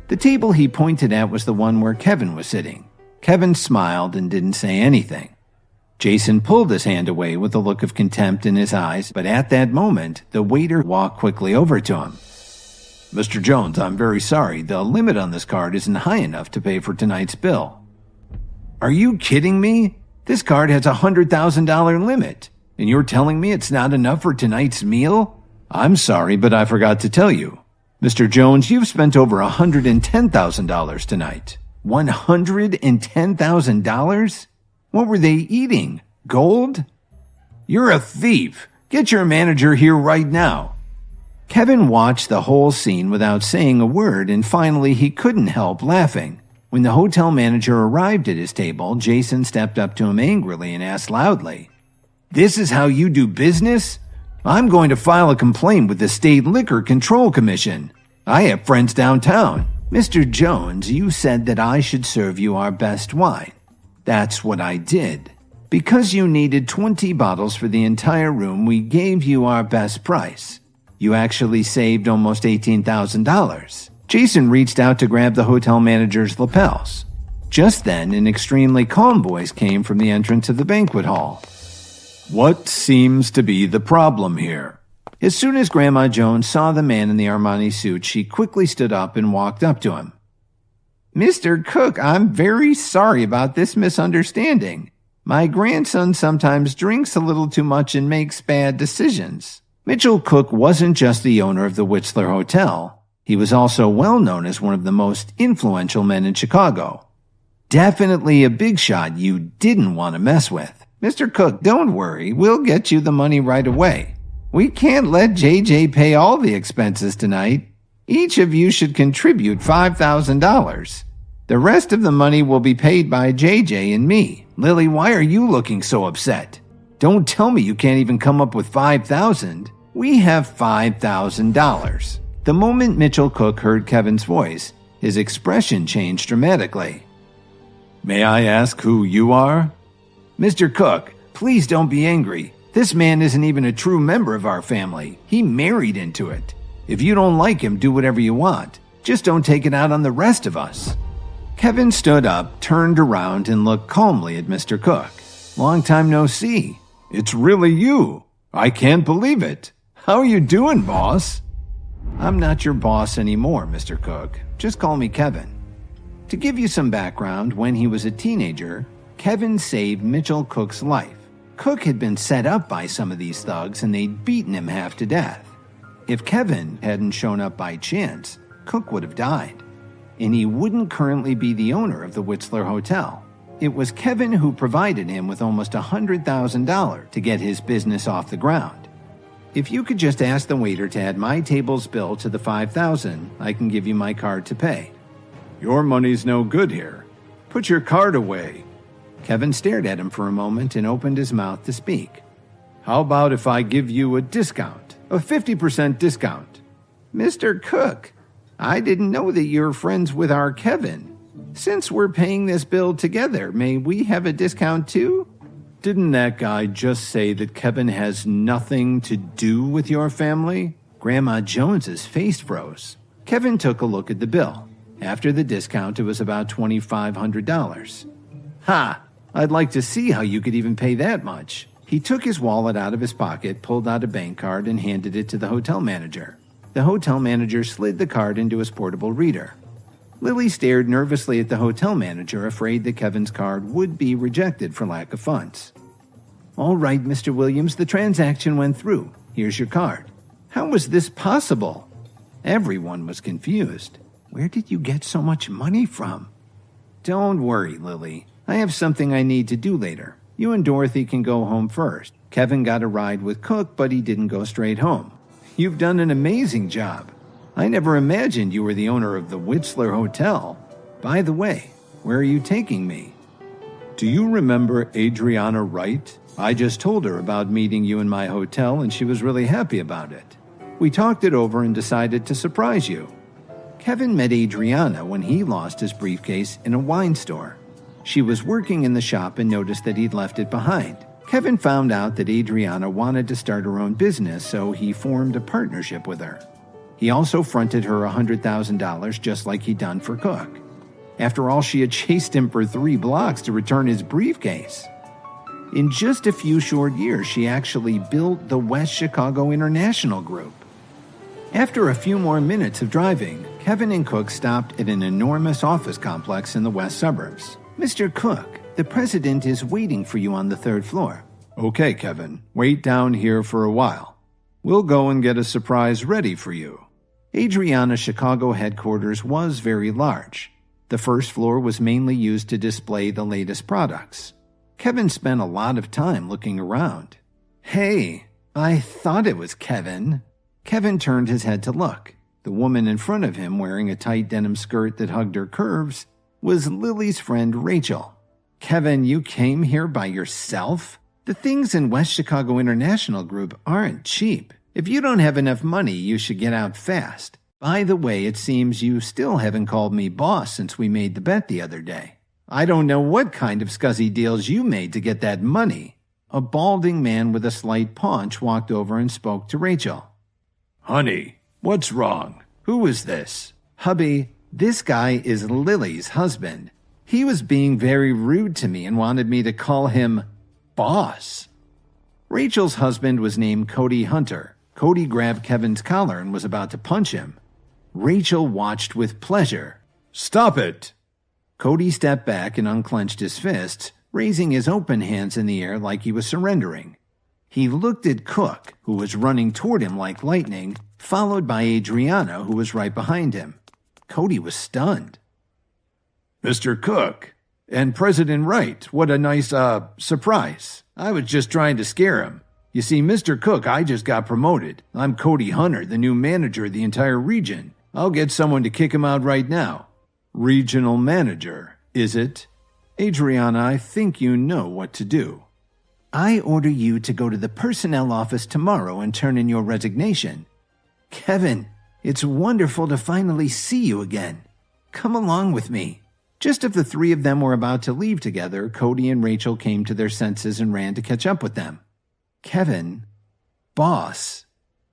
The table he pointed at was the one where Kevin was sitting. Kevin smiled and didn't say anything. Jason pulled his hand away with a look of contempt in his eyes, but at that moment, the waiter walked quickly over to him. Mr. Jones, I'm very sorry. The limit on this card isn't high enough to pay for tonight's bill. Are you kidding me? This card has a $100,000 limit, and you're telling me it's not enough for tonight's meal? I'm sorry, but I forgot to tell you. Mr. Jones, you've spent over $110,000 tonight. $110,000? What were they eating? Gold? You're a thief. Get your manager here right now. Kevin watched the whole scene without saying a word, and finally he couldn't help laughing. When the hotel manager arrived at his table, Jason stepped up to him angrily and asked loudly, This is how you do business? I'm going to file a complaint with the State Liquor Control Commission. I have friends downtown. Mr. Jones, you said that I should serve you our best wine. That's what I did. Because you needed 20 bottles for the entire room, we gave you our best price. You actually saved almost $18,000. Jason reached out to grab the hotel manager's lapels. Just then, an extremely calm voice came from the entrance of the banquet hall. What seems to be the problem here? As soon as Grandma Jones saw the man in the Armani suit, she quickly stood up and walked up to him. Mr. Cook, I'm very sorry about this misunderstanding. My grandson sometimes drinks a little too much and makes bad decisions. Mitchell Cook wasn't just the owner of the Whistler Hotel. He was also well known as one of the most influential men in Chicago. Definitely a big shot you didn't want to mess with. Mr. Cook, don't worry, we'll get you the money right away. We can't let JJ pay all the expenses tonight. Each of you should contribute $5,000. The rest of the money will be paid by JJ and me. Lily, why are you looking so upset? Don't tell me you can't even come up with $5,000. We have $5,000. The moment Mitchell Cook heard Kevin's voice, his expression changed dramatically. May I ask who you are? Mr. Cook, please don't be angry. This man isn't even a true member of our family. He married into it. If you don't like him, do whatever you want. Just don't take it out on the rest of us. Kevin stood up, turned around, and looked calmly at Mr. Cook. Long time no see. It's really you. I can't believe it. How are you doing, boss? I'm not your boss anymore, Mr. Cook. Just call me Kevin. To give you some background, when he was a teenager, Kevin saved Mitchell Cook's life. Cook had been set up by some of these thugs and they'd beaten him half to death. If Kevin hadn't shown up by chance, Cook would have died. And he wouldn't currently be the owner of the Whistler Hotel. It was Kevin who provided him with almost $100,000 to get his business off the ground. If you could just ask the waiter to add my table's bill to the $5,000, I can give you my card to pay. Your money's no good here. Put your card away. Kevin stared at him for a moment and opened his mouth to speak. How about if I give you a discount? A 50% discount? Mr. Cook, I didn't know that you're friends with our Kevin. Since we're paying this bill together, may we have a discount too? Didn't that guy just say that Kevin has nothing to do with your family? Grandma Jones's face froze. Kevin took a look at the bill. After the discount, it was about $2,500. Ha! I'd like to see how you could even pay that much. He took his wallet out of his pocket, pulled out a bank card, and handed it to the hotel manager. The hotel manager slid the card into his portable reader. Lily stared nervously at the hotel manager, afraid that Kevin's card would be rejected for lack of funds. All right, Mr. Williams, the transaction went through. Here's your card. How was this possible? Everyone was confused. Where did you get so much money from? Don't worry, Lily. I have something I need to do later. You and Dorothy can go home first. Kevin got a ride with Cook, but he didn't go straight home. You've done an amazing job. I never imagined you were the owner of the Whistler Hotel. By the way, where are you taking me? Do you remember Adriana Wright? I just told her about meeting you in my hotel and she was really happy about it. We talked it over and decided to surprise you. Kevin met Adriana when he lost his briefcase in a wine store. She was working in the shop and noticed that he'd left it behind. Kevin found out that Adriana wanted to start her own business, so he formed a partnership with her. He also fronted her $100,000 just like he'd done for Cook. After all, she had chased him for 3 blocks to return his briefcase. In just a few short years, she actually built the West Chicago International Group. After a few more minutes of driving, Kevin and Cook stopped at an enormous office complex in the west suburbs. Mr. Cook, the president is waiting for you on the 3rd floor. Okay, Kevin, wait down here for a while. We'll go and get a surprise ready for you. Adriana's Chicago headquarters was very large. The 1st floor was mainly used to display the latest products. Kevin spent a lot of time looking around. Hey, I thought it was Kevin. Kevin turned his head to look. The woman in front of him, wearing a tight denim skirt that hugged her curves, was Lily's friend Rachel. Kevin, you came here by yourself? The things in West Chicago International Group aren't cheap. If you don't have enough money, you should get out fast. By the way, it seems you still haven't called me boss since we made the bet the other day. I don't know what kind of scuzzy deals you made to get that money. A balding man with a slight paunch walked over and spoke to Rachel. Honey, what's wrong? Who is this? Hubby, this guy is Lily's husband. He was being very rude to me and wanted me to call him boss. Rachel's husband was named Cody Hunter. Cody grabbed Kevin's collar and was about to punch him. Rachel watched with pleasure. Stop it! Cody stepped back and unclenched his fists, raising his open hands in the air like he was surrendering. He looked at Cook, who was running toward him like lightning, followed by Adriana, who was right behind him. Cody was stunned. Mr. Cook, and President Wright, what a nice, surprise. I was just trying to scare him. You see, Mr. Cook, I just got promoted. I'm Cody Hunter, the new manager of the entire region. I'll get someone to kick him out right now. Regional manager, is it? Adriana, I think you know what to do. I order you to go to the personnel office tomorrow and turn in your resignation. Kevin, it's wonderful to finally see you again. Come along with me. Just as the 3 of them were about to leave together, Cody and Rachel came to their senses and ran to catch up with them. Kevin, boss,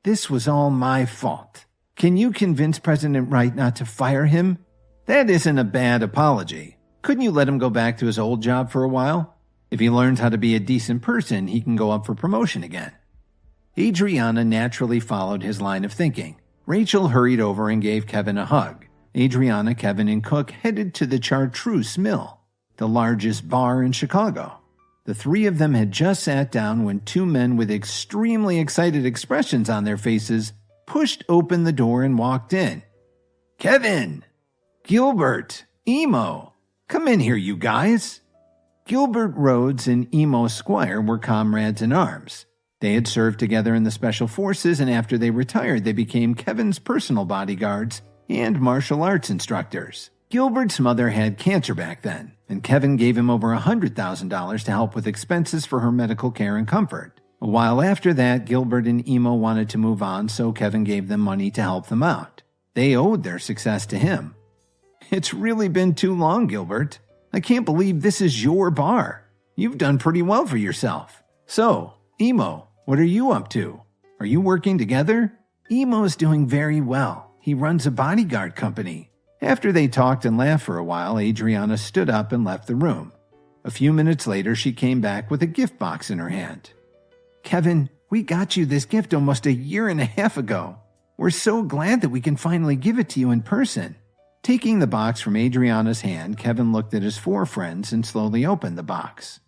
this was all my fault. Can you convince President Wright not to fire him? That isn't a bad apology. Couldn't you let him go back to his old job for a while? If he learns how to be a decent person, he can go up for promotion again. Adriana naturally followed his line of thinking. Rachel hurried over and gave Kevin a hug. Adriana, Kevin, and Cook headed to the Chartreuse Mill, the largest bar in Chicago. The three of them had just sat down when two men with extremely excited expressions on their faces pushed open the door and walked in. Kevin! Gilbert! Emo! Come in here, you guys! Gilbert Rhodes and Emo Squire were comrades in arms. They had served together in the Special Forces, and after they retired, they became Kevin's personal bodyguards and martial arts instructors. Gilbert's mother had cancer back then, and Kevin gave him over $100,000 to help with expenses for her medical care and comfort. A while after that, Gilbert and Emo wanted to move on, so Kevin gave them money to help them out. They owed their success to him. It's really been too long, Gilbert. I can't believe this is your bar. You've done pretty well for yourself. So, Emo, what are you up to? Are you working together? Emo's doing very well. He runs a bodyguard company. After they talked and laughed for a while, Adriana stood up and left the room. A few minutes later, she came back with a gift box in her hand. Kevin, we got you this gift almost 1.5 years ago. We're so glad that we can finally give it to you in person. Taking the box from Adriana's hand, Kevin looked at his 4 friends and slowly opened the box.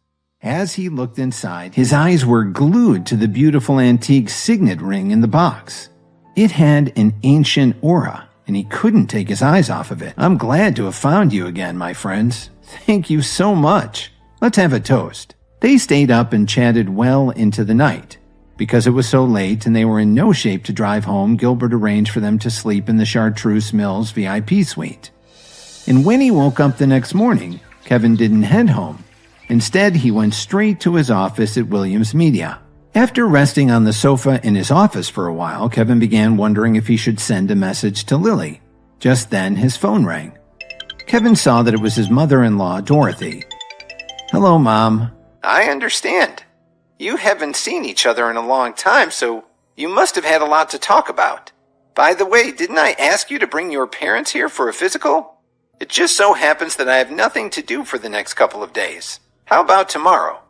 As he looked inside, his eyes were glued to the beautiful antique signet ring in the box. It had an ancient aura, and he couldn't take his eyes off of it. I'm glad to have found you again, my friends. Thank you so much. Let's have a toast. They stayed up and chatted well into the night. Because it was so late and they were in no shape to drive home, Gilbert arranged for them to sleep in the Chartreuse Mills VIP suite. And when he woke up the next morning, Kevin didn't head home. Instead, he went straight to his office at Williams Media. After resting on the sofa in his office for a while, Kevin began wondering if he should send a message to Lily. Just then, his phone rang. Kevin saw that it was his mother-in-law, Dorothy. Hello, Mom. I understand. You haven't seen each other in a long time, so you must have had a lot to talk about. By the way, didn't I ask you to bring your parents here for a physical? It just so happens that I have nothing to do for the next couple of days. How about tomorrow?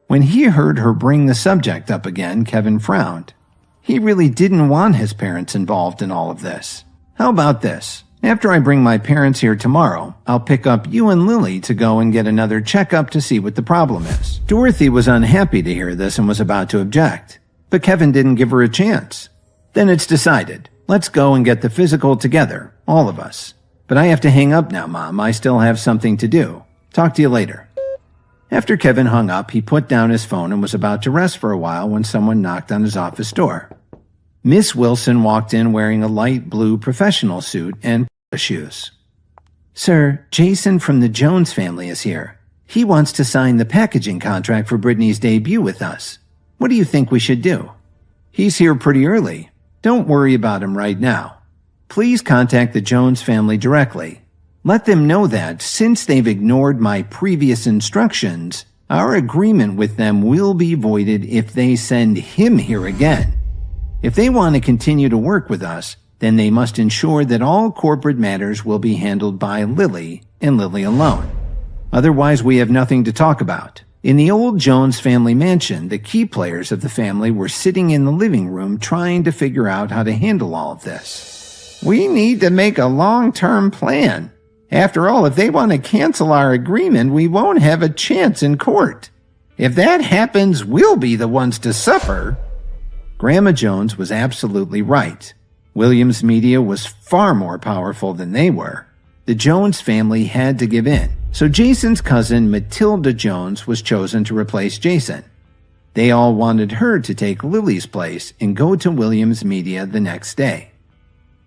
When he heard her bring the subject up again, Kevin frowned. He really didn't want his parents involved in all of this. How about this? After I bring my parents here tomorrow, I'll pick up you and Lily to go and get another checkup to see what the problem is. Dorothy was unhappy to hear this and was about to object, but Kevin didn't give her a chance. Then it's decided. Let's go and get the physical together, all of us. But I have to hang up now, Mom. I still have something to do. Talk to you later. After Kevin hung up, he put down his phone and was about to rest for a while when someone knocked on his office door. Miss Wilson walked in wearing a light blue professional suit and shoes. Sir, Jason from the Jones family is here. He wants to sign the packaging contract for Brittany's debut with us. What do you think we should do? He's here pretty early. Don't worry about him right now. Please contact the Jones family directly. Let them know that, since they've ignored my previous instructions, our agreement with them will be voided if they send him here again. If they want to continue to work with us, then they must ensure that all corporate matters will be handled by Lily and Lily alone. Otherwise, we have nothing to talk about. In the old Jones family mansion, the key players of the family were sitting in the living room trying to figure out how to handle all of this. We need to make a long-term plan. After all, if they want to cancel our agreement, we won't have a chance in court. If that happens, we'll be the ones to suffer. Grandma Jones was absolutely right. Williams Media was far more powerful than they were. The Jones family had to give in, so Jason's cousin Matilda Jones was chosen to replace Jason. They all wanted her to take Lily's place and go to Williams Media the next day.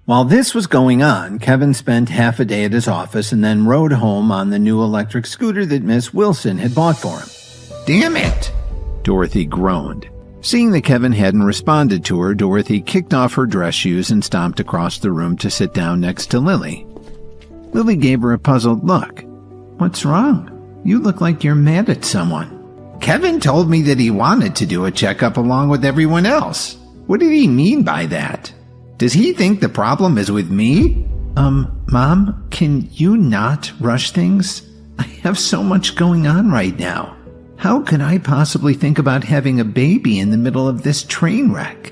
While this was going on, Kevin spent half a day at his office and then rode home on the new electric scooter that Miss Wilson had bought for him. Damn it! Dorothy groaned. Seeing that Kevin hadn't responded to her, Dorothy kicked off her dress shoes and stomped across the room to sit down next to Lily. Lily gave her a puzzled look. What's wrong? You look like you're mad at someone. Kevin told me that he wanted to do a checkup along with everyone else. What did he mean by that? Does he think the problem is with me? Mom, can you not rush things? I have so much going on right now. How could I possibly think about having a baby in the middle of this train wreck?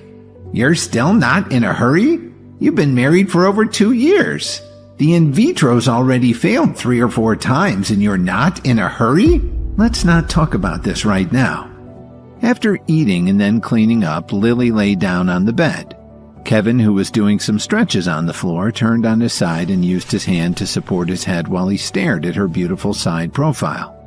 You're still not in a hurry? You've been married for over 2 years. The in vitro's already failed 3 or 4 times and you're not in a hurry? Let's not talk about this right now. After eating and then cleaning up, Lily lay down on the bed. Kevin, who was doing some stretches on the floor, turned on his side and used his hand to support his head while he stared at her beautiful side profile.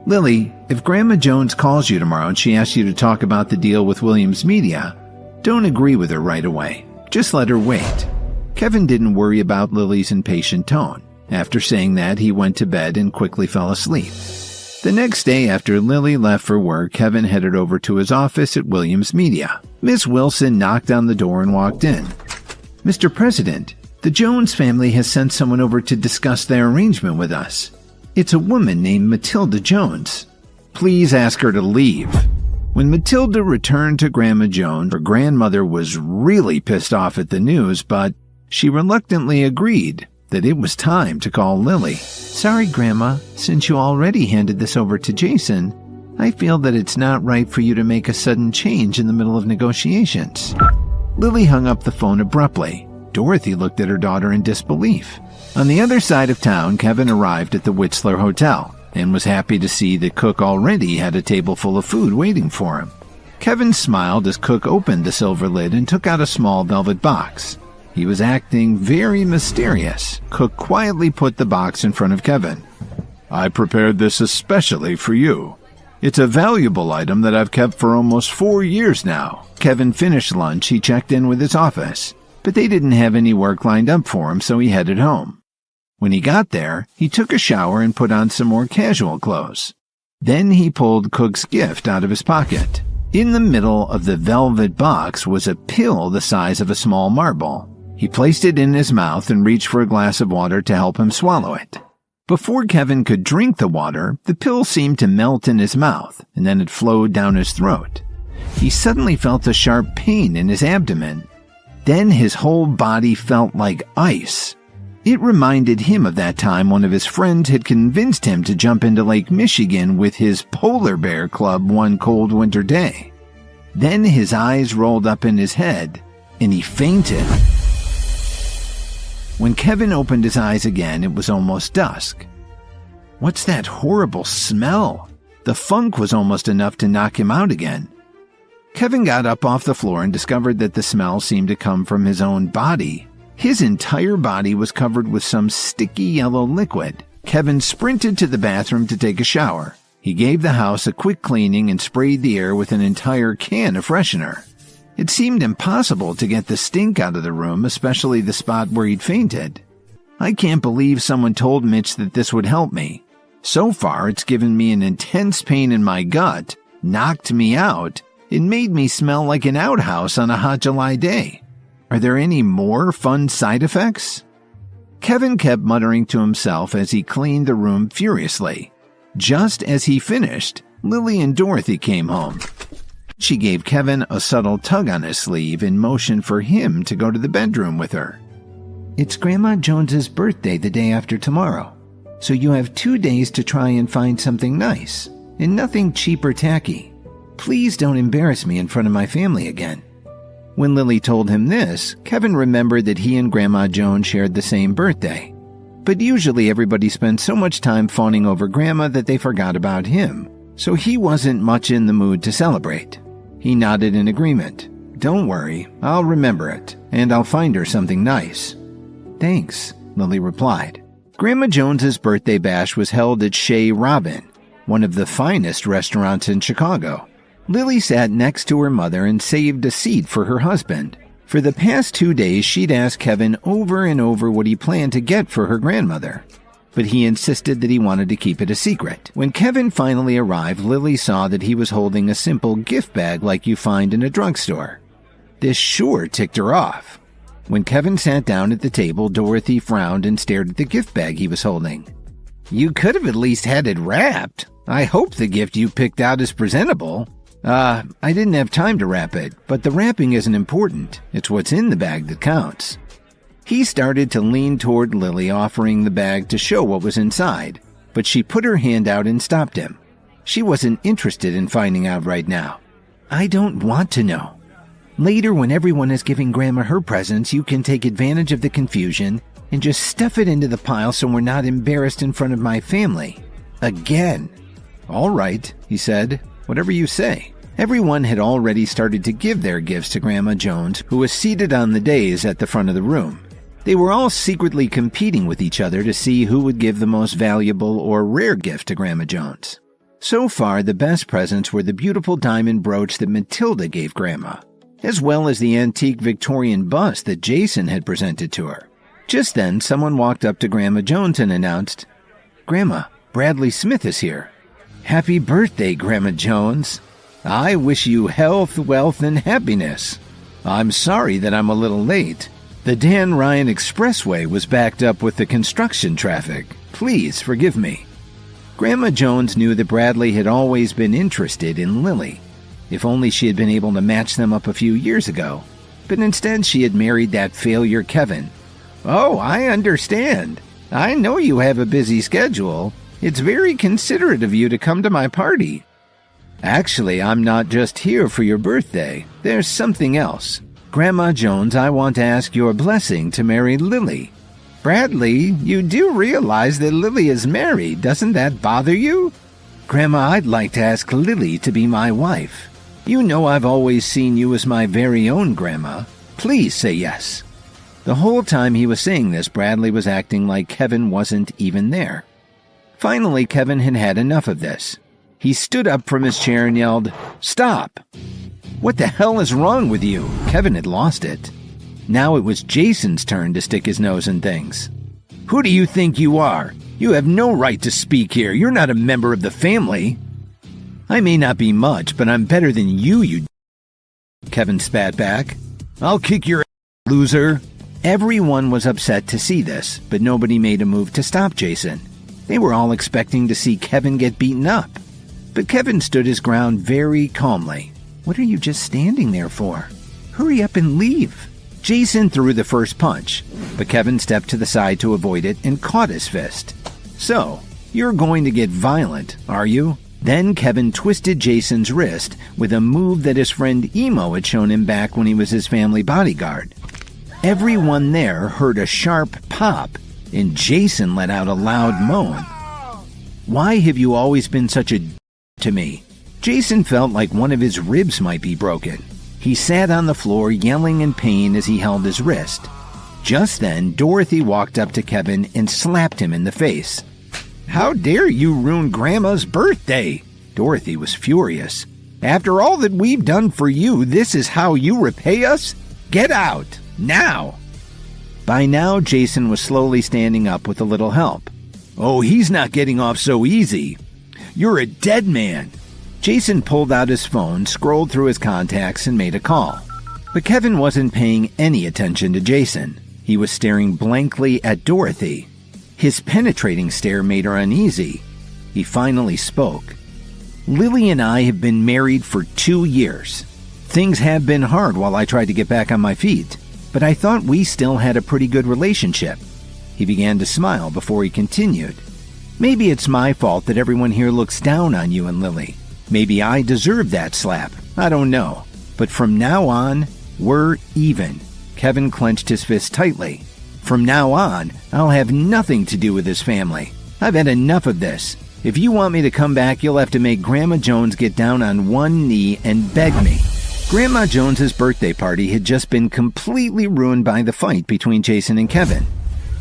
Lily, if Grandma Jones calls you tomorrow and she asks you to talk about the deal with Williams Media, don't agree with her right away. Just let her wait. Kevin didn't worry about Lily's impatient tone. After saying that, he went to bed and quickly fell asleep. The next day after Lily left for work, Kevin headed over to his office at Williams Media. Miss Wilson knocked on the door and walked in. Mr. President, the Jones family has sent someone over to discuss their arrangement with us. It's a woman named Matilda Jones. Please ask her to leave. When Matilda returned to Grandma Jones, her grandmother was really pissed off at the news, but she reluctantly agreed that it was time to call Lily. Sorry, Grandma, since you already handed this over to Jason, I feel that it's not right for you to make a sudden change in the middle of negotiations. Lily hung up the phone abruptly. Dorothy looked at her daughter in disbelief. On the other side of town, Kevin arrived at the Whistler Hotel and was happy to see that Cook already had a table full of food waiting for him. Kevin smiled as Cook opened the silver lid and took out a small velvet box. He was acting very mysterious. Cook quietly put the box in front of Kevin. I prepared this especially for you. It's a valuable item that I've kept for almost 4 years now. Kevin finished lunch, he checked in with his office, but they didn't have any work lined up for him, so he headed home. When he got there, he took a shower and put on some more casual clothes. Then he pulled Cook's gift out of his pocket. In the middle of the velvet box was a pill the size of a small marble. He placed it in his mouth and reached for a glass of water to help him swallow it. Before Kevin could drink the water, the pill seemed to melt in his mouth, and then it flowed down his throat. He suddenly felt a sharp pain in his abdomen. Then his whole body felt like ice. It reminded him of that time one of his friends had convinced him to jump into Lake Michigan with his polar bear club one cold winter day. Then his eyes rolled up in his head, and he fainted. When Kevin opened his eyes again, it was almost dusk. What's that horrible smell? The funk was almost enough to knock him out again. Kevin got up off the floor and discovered that the smell seemed to come from his own body. His entire body was covered with some sticky yellow liquid. Kevin sprinted to the bathroom to take a shower. He gave the house a quick cleaning and sprayed the air with an entire can of freshener. It seemed impossible to get the stink out of the room, especially the spot where he'd fainted. I can't believe someone told Mitch that this would help me. So far, it's given me an intense pain in my gut, knocked me out, and made me smell like an outhouse on a hot July day. Are there any more fun side effects? Kevin kept muttering to himself as he cleaned the room furiously. Just as he finished, Lily and Dorothy came home. She gave Kevin a subtle tug on his sleeve and motioned for him to go to the bedroom with her. It's Grandma Jones's birthday the day after tomorrow, so you have 2 days to try and find something nice, and nothing cheap or tacky. Please don't embarrass me in front of my family again. When Lily told him this, Kevin remembered that he and Grandma Jones shared the same birthday. But usually everybody spends so much time fawning over Grandma that they forgot about him, so he wasn't much in the mood to celebrate. He nodded in agreement. Don't worry, I'll remember it, and I'll find her something nice. Thanks, Lily replied. Grandma Jones's birthday bash was held at Chez Robin, one of the finest restaurants in Chicago. Lily sat next to her mother and saved a seat for her husband. For the past 2 days, she'd asked Kevin over and over what he planned to get for her grandmother, but he insisted that he wanted to keep it a secret. When Kevin finally arrived, Lily saw that he was holding a simple gift bag like you find in a drugstore. This sure ticked her off. When Kevin sat down at the table, Dorothy frowned and stared at the gift bag he was holding. You could have at least had it wrapped. I hope the gift you picked out is presentable. I didn't have time to wrap it, but the wrapping isn't important. It's what's in the bag that counts. He started to lean toward Lily, offering the bag to show what was inside, but she put her hand out and stopped him. She wasn't interested in finding out right now. I don't want to know. Later, when everyone is giving Grandma her presents, you can take advantage of the confusion and just stuff it into the pile so we're not embarrassed in front of my family. Again. All right, he said. Whatever you say. Everyone had already started to give their gifts to Grandma Jones, who was seated on the dais at the front of the room. They were all secretly competing with each other to see who would give the most valuable or rare gift to Grandma Jones. So far, the best presents were the beautiful diamond brooch that Matilda gave Grandma, as well as the antique Victorian bust that Jason had presented to her. Just then, someone walked up to Grandma Jones and announced, "Grandma, Bradley Smith is here." "Happy birthday, Grandma Jones. I wish you health, wealth, and happiness. I'm sorry that I'm a little late. The Dan Ryan Expressway was backed up with the construction traffic. Please forgive me." Grandma Jones knew that Bradley had always been interested in Lily. If only she had been able to match them up a few years ago. But instead she had married that failure Kevin. "Oh, I understand. I know you have a busy schedule. It's very considerate of you to come to my party. Actually, I'm not just here for your birthday. There's something else. Grandma Jones, I want to ask your blessing to marry Lily." "Bradley, you do realize that Lily is married. Doesn't that bother you?" "Grandma, I'd like to ask Lily to be my wife. You know I've always seen you as my very own Grandma. Please say yes." The whole time he was saying this, Bradley was acting like Kevin wasn't even there. Finally, Kevin had had enough of this. He stood up from his chair and yelled, "Stop! What the hell is wrong with you?" Kevin had lost it. Now it was Jason's turn to stick his nose in things. "Who do you think you are? You have no right to speak here. You're not a member of the family." "I may not be much, but I'm better than you Kevin spat back. "I'll kick your ass, loser." Everyone was upset to see this, but nobody made a move to stop Jason. They were all expecting to see Kevin get beaten up. But Kevin stood his ground very calmly. "What are you just standing there for? Hurry up and leave." Jason threw the first punch, but Kevin stepped to the side to avoid it and caught his fist. "So, you're going to get violent, are you?" Then Kevin twisted Jason's wrist with a move that his friend Emo had shown him back when he was his family bodyguard. Everyone there heard a sharp pop, and Jason let out a loud moan. "Why have you always been such a to me?" Jason felt like one of his ribs might be broken. He sat on the floor yelling in pain as he held his wrist. Just then, Dorothy walked up to Kevin and slapped him in the face. "How dare you ruin Grandma's birthday?" Dorothy was furious. "After all that we've done for you, this is how you repay us? Get out, now!" By now, Jason was slowly standing up with a little help. "Oh, he's not getting off so easy. You're a dead man." Jason pulled out his phone, scrolled through his contacts, and made a call. But Kevin wasn't paying any attention to Jason. He was staring blankly at Dorothy. His penetrating stare made her uneasy. He finally spoke. "Lily and I have been married for 2 years. Things have been hard while I tried to get back on my feet, but I thought we still had a pretty good relationship." He began to smile before he continued. "Maybe it's my fault that everyone here looks down on you and Lily. Maybe I deserve that slap. I don't know. But from now on, we're even." Kevin clenched his fist tightly. "From now on, I'll have nothing to do with this family. I've had enough of this. If you want me to come back, you'll have to make Grandma Jones get down on one knee and beg me." Grandma Jones's birthday party had just been completely ruined by the fight between Jason and Kevin.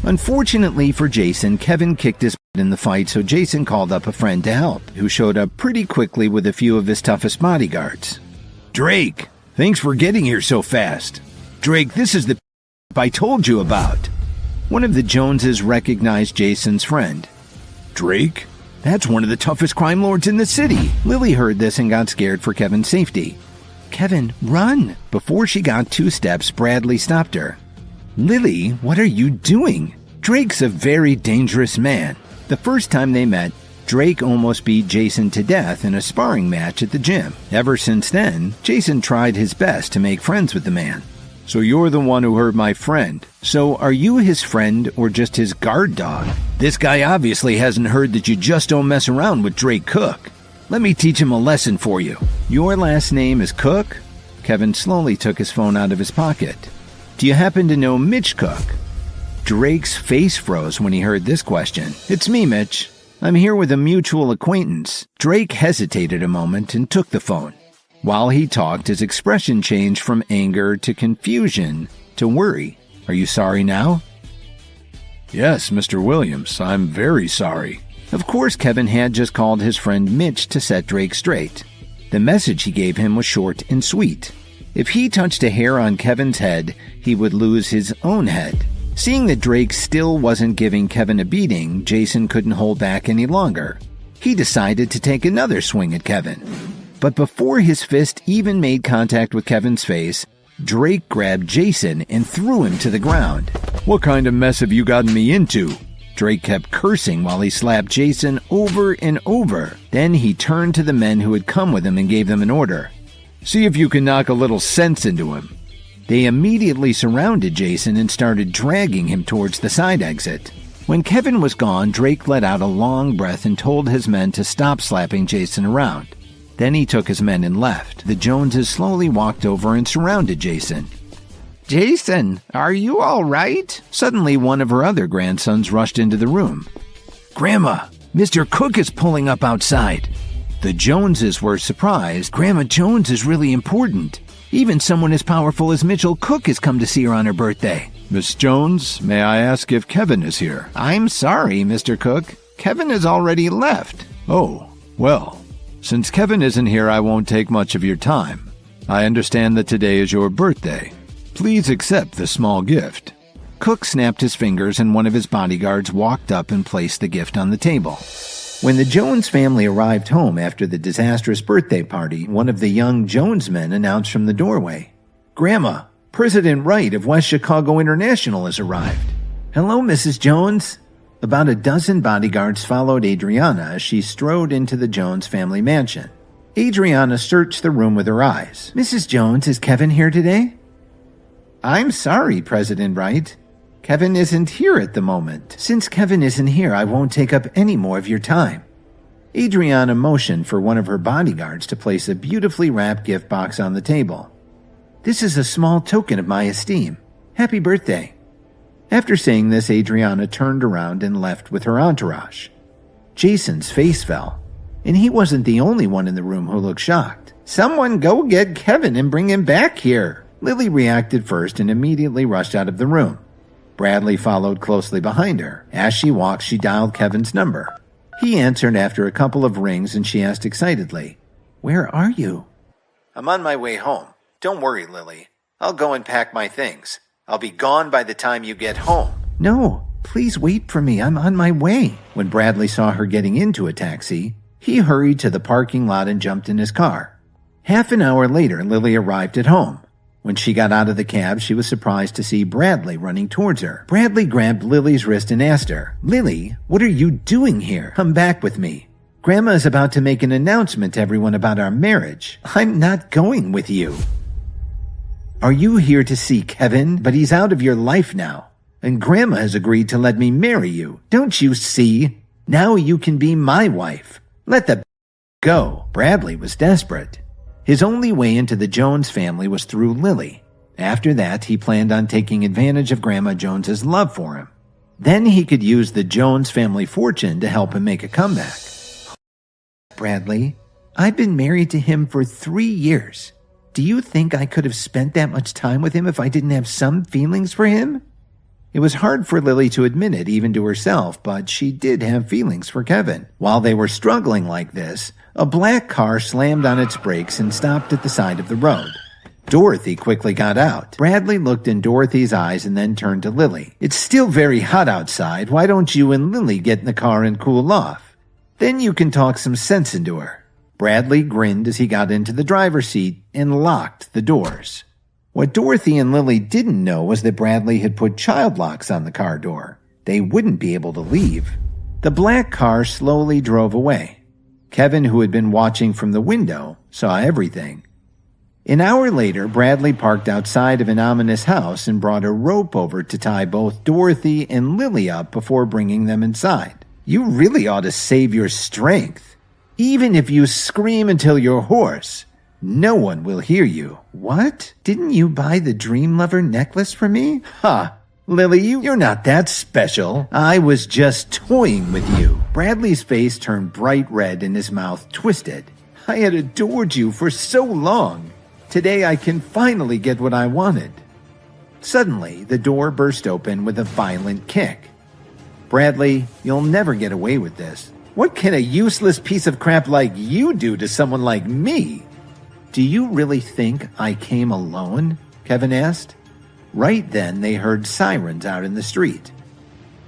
Unfortunately for Jason, Kevin kicked his butt in the fight, so Jason called up a friend to help, who showed up pretty quickly with a few of his toughest bodyguards. "Drake, thanks for getting here so fast. Drake, this is the I told you about." One of the Joneses recognized Jason's friend. "Drake? That's one of the toughest crime lords in the city." Lily heard this and got scared for Kevin's safety. "Kevin, run!" Before she got 2 steps, Bradley stopped her. "Lily, what are you doing? Drake's a very dangerous man." The first time they met, Drake almost beat Jason to death in a sparring match at the gym. Ever since then, Jason tried his best to make friends with the man. "So you're the one who hurt my friend. So are you his friend or just his guard dog? This guy obviously hasn't heard that you just don't mess around with Drake Cook. Let me teach him a lesson for you. Your last name is Cook?" Kevin slowly took his phone out of his pocket. "Do you happen to know Mitch Cook?" Drake's face froze when he heard this question. "It's me, Mitch. I'm here with a mutual acquaintance." Drake hesitated a moment and took the phone. While he talked, his expression changed from anger to confusion to worry. "Are you sorry now?" "Yes, Mr. Williams, I'm very sorry." Of course, Kevin had just called his friend Mitch to set Drake straight. The message he gave him was short and sweet. If he touched a hair on Kevin's head, he would lose his own head. Seeing that Drake still wasn't giving Kevin a beating, Jason couldn't hold back any longer. He decided to take another swing at Kevin. But before his fist even made contact with Kevin's face, Drake grabbed Jason and threw him to the ground. "What kind of mess have you gotten me into?" Drake kept cursing while he slapped Jason over and over. Then he turned to the men who had come with him and gave them an order. "See if you can knock a little sense into him." They immediately surrounded Jason and started dragging him towards the side exit. When Kevin was gone, Drake let out a long breath and told his men to stop slapping Jason around. Then he took his men and left. The Joneses slowly walked over and surrounded Jason. "Jason, are you all right?" Suddenly, one of her other grandsons rushed into the room. "Grandma, Mr. Cook is pulling up outside." The Joneses were surprised. Grandma Jones is really important. Even someone as powerful as Mitchell Cook has come to see her on her birthday. "Miss Jones, may I ask if Kevin is here?" "I'm sorry, Mr. Cook. Kevin has already left." "Oh, well, since Kevin isn't here, I won't take much of your time. I understand that today is your birthday. Please accept the small gift." Cook snapped his fingers and one of his bodyguards walked up and placed the gift on the table. When the Jones family arrived home after the disastrous birthday party, one of the young Jones men announced from the doorway, "Grandma, President Wright of West Chicago International has arrived." "Hello, Mrs. Jones." About a dozen bodyguards followed Adriana as she strode into the Jones family mansion. Adriana searched the room with her eyes. "Mrs. Jones, is Kevin here today?" "I'm sorry, President Wright. Kevin isn't here at the moment." "Since Kevin isn't here, I won't take up any more of your time." Adriana motioned for one of her bodyguards to place a beautifully wrapped gift box on the table. "This is a small token of my esteem. Happy birthday." After saying this, Adriana turned around and left with her entourage. Jason's face fell, and he wasn't the only one in the room who looked shocked. "Someone go get Kevin and bring him back here." Lily reacted first and immediately rushed out of the room. Bradley followed closely behind her. As she walked, she dialed Kevin's number. He answered after a couple of rings and she asked excitedly, "Where are you?" "I'm on my way home. Don't worry, Lily. I'll go and pack my things. I'll be gone by the time you get home." "No, please wait for me. I'm on my way." When Bradley saw her getting into a taxi, he hurried to the parking lot and jumped in his car. Half an hour later, Lily arrived at home. When she got out of the cab, she was surprised to see Bradley running towards her. Bradley grabbed Lily's wrist and asked her, "Lily, what are you doing here? Come back with me. Grandma is about to make an announcement to everyone about our marriage." "I'm not going with you." "Are you here to see Kevin? But he's out of your life now. And Grandma has agreed to let me marry you. Don't you see? Now you can be my wife. Let the go." Bradley was desperate. His only way into the Jones family was through Lily. After that, he planned on taking advantage of Grandma Jones's love for him. Then he could use the Jones family fortune to help him make a comeback. "Bradley, I've been married to him for 3 years. Do you think I could have spent that much time with him if I didn't have some feelings for him?" It was hard for Lily to admit it even to herself, but she did have feelings for Kevin. While they were struggling like this, a black car slammed on its brakes and stopped at the side of the road. Dorothy quickly got out. Bradley looked in Dorothy's eyes and then turned to Lily. "It's still very hot outside. Why don't you and Lily get in the car and cool off? Then you can talk some sense into her." Bradley grinned as he got into the driver's seat and locked the doors. What Dorothy and Lily didn't know was that Bradley had put child locks on the car door. They wouldn't be able to leave. The black car slowly drove away. Kevin, who had been watching from the window, saw everything. An hour later, Bradley parked outside of an ominous house and brought a rope over to tie both Dorothy and Lily up before bringing them inside. "You really ought to save your strength. Even if you scream until you're hoarse, no one will hear you." "What? Didn't you buy the Dream Lover necklace for me?" "Ha! Lily, you're not that special. I was just toying with you. Bradley's face turned bright red and his mouth twisted. I had adored you for so long. Today I can finally get what I wanted. Suddenly, the door burst open with a violent kick. Bradley, you'll never get away with this. What can a useless piece of crap like you do to someone like me? Do you really think I came alone? Kevin asked. Right then, they heard sirens out in the street.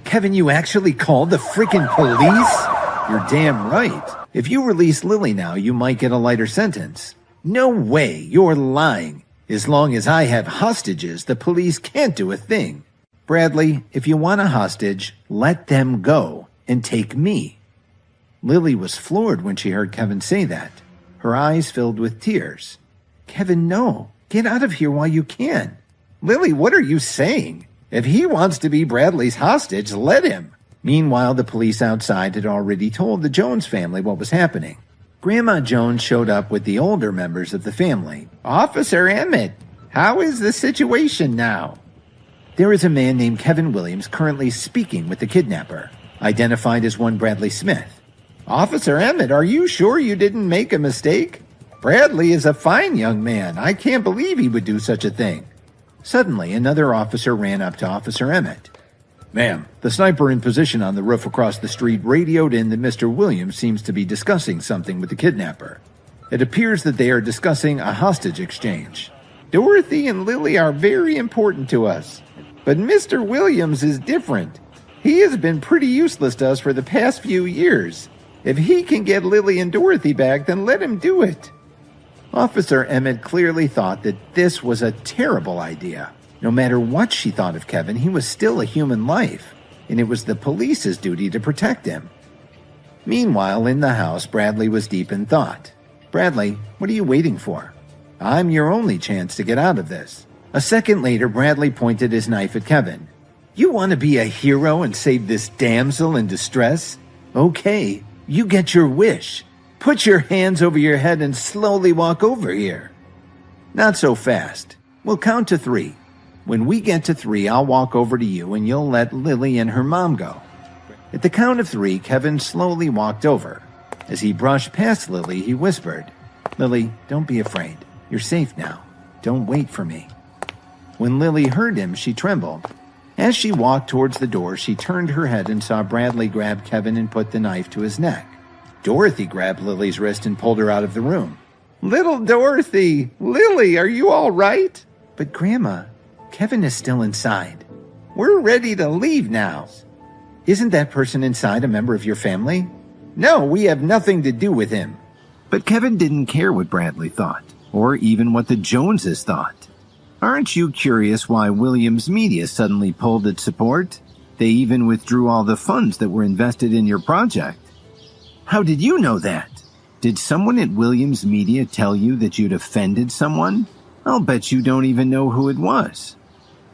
Kevin, you actually called the freaking police? You're damn right. If you release Lily now, you might get a lighter sentence. No way, you're lying. As long as I have hostages, the police can't do a thing. Bradley, if you want a hostage, let them go and take me. Lily was floored when she heard Kevin say that. Her eyes filled with tears. Kevin, no. Get out of here while you can. Lily, what are you saying? If he wants to be Bradley's hostage, let him. Meanwhile, the police outside had already told the Jones family what was happening. Grandma Jones showed up with the older members of the family. Officer Emmett, how is the situation now? There is a man named Kevin Williams currently speaking with the kidnapper, identified as one Bradley Smith. Officer Emmett, are you sure you didn't make a mistake? Bradley is a fine young man. I can't believe he would do such a thing. Suddenly, another officer ran up to Officer Emmett. Ma'am, the sniper in position on the roof across the street radioed in that Mr. Williams seems to be discussing something with the kidnapper. It appears that they are discussing a hostage exchange. Dorothy and Lily are very important to us, but Mr. Williams is different. He has been pretty useless to us for the past few years. If he can get Lily and Dorothy back, then let him do it. Officer Emmett clearly thought that this was a terrible idea. No matter what she thought of Kevin, he was still a human life, and it was the police's duty to protect him. Meanwhile, in the house, Bradley was deep in thought. Bradley, what are you waiting for? I'm your only chance to get out of this. A second later, Bradley pointed his knife at Kevin. You want to be a hero and save this damsel in distress? Okay, you get your wish. Put your hands over your head and slowly walk over here. Not so fast. We'll count to 3. When we get to 3, I'll walk over to you and you'll let Lily and her mom go. At the count of 3, Kevin slowly walked over. As he brushed past Lily, he whispered, Lily, don't be afraid. You're safe now. Don't wait for me. When Lily heard him, she trembled. As she walked towards the door, she turned her head and saw Bradley grab Kevin and put the knife to his neck. Dorothy grabbed Lily's wrist and pulled her out of the room. Little Dorothy! Lily, are you all right? But Grandma, Kevin is still inside. We're ready to leave now. Isn't that person inside a member of your family? No, we have nothing to do with him. But Kevin didn't care what Bradley thought, or even what the Joneses thought. Aren't you curious why Williams Media suddenly pulled its support? They even withdrew all the funds that were invested in your project. How did you know that? Did someone at Williams Media tell you that you'd offended someone? I'll bet you don't even know who it was.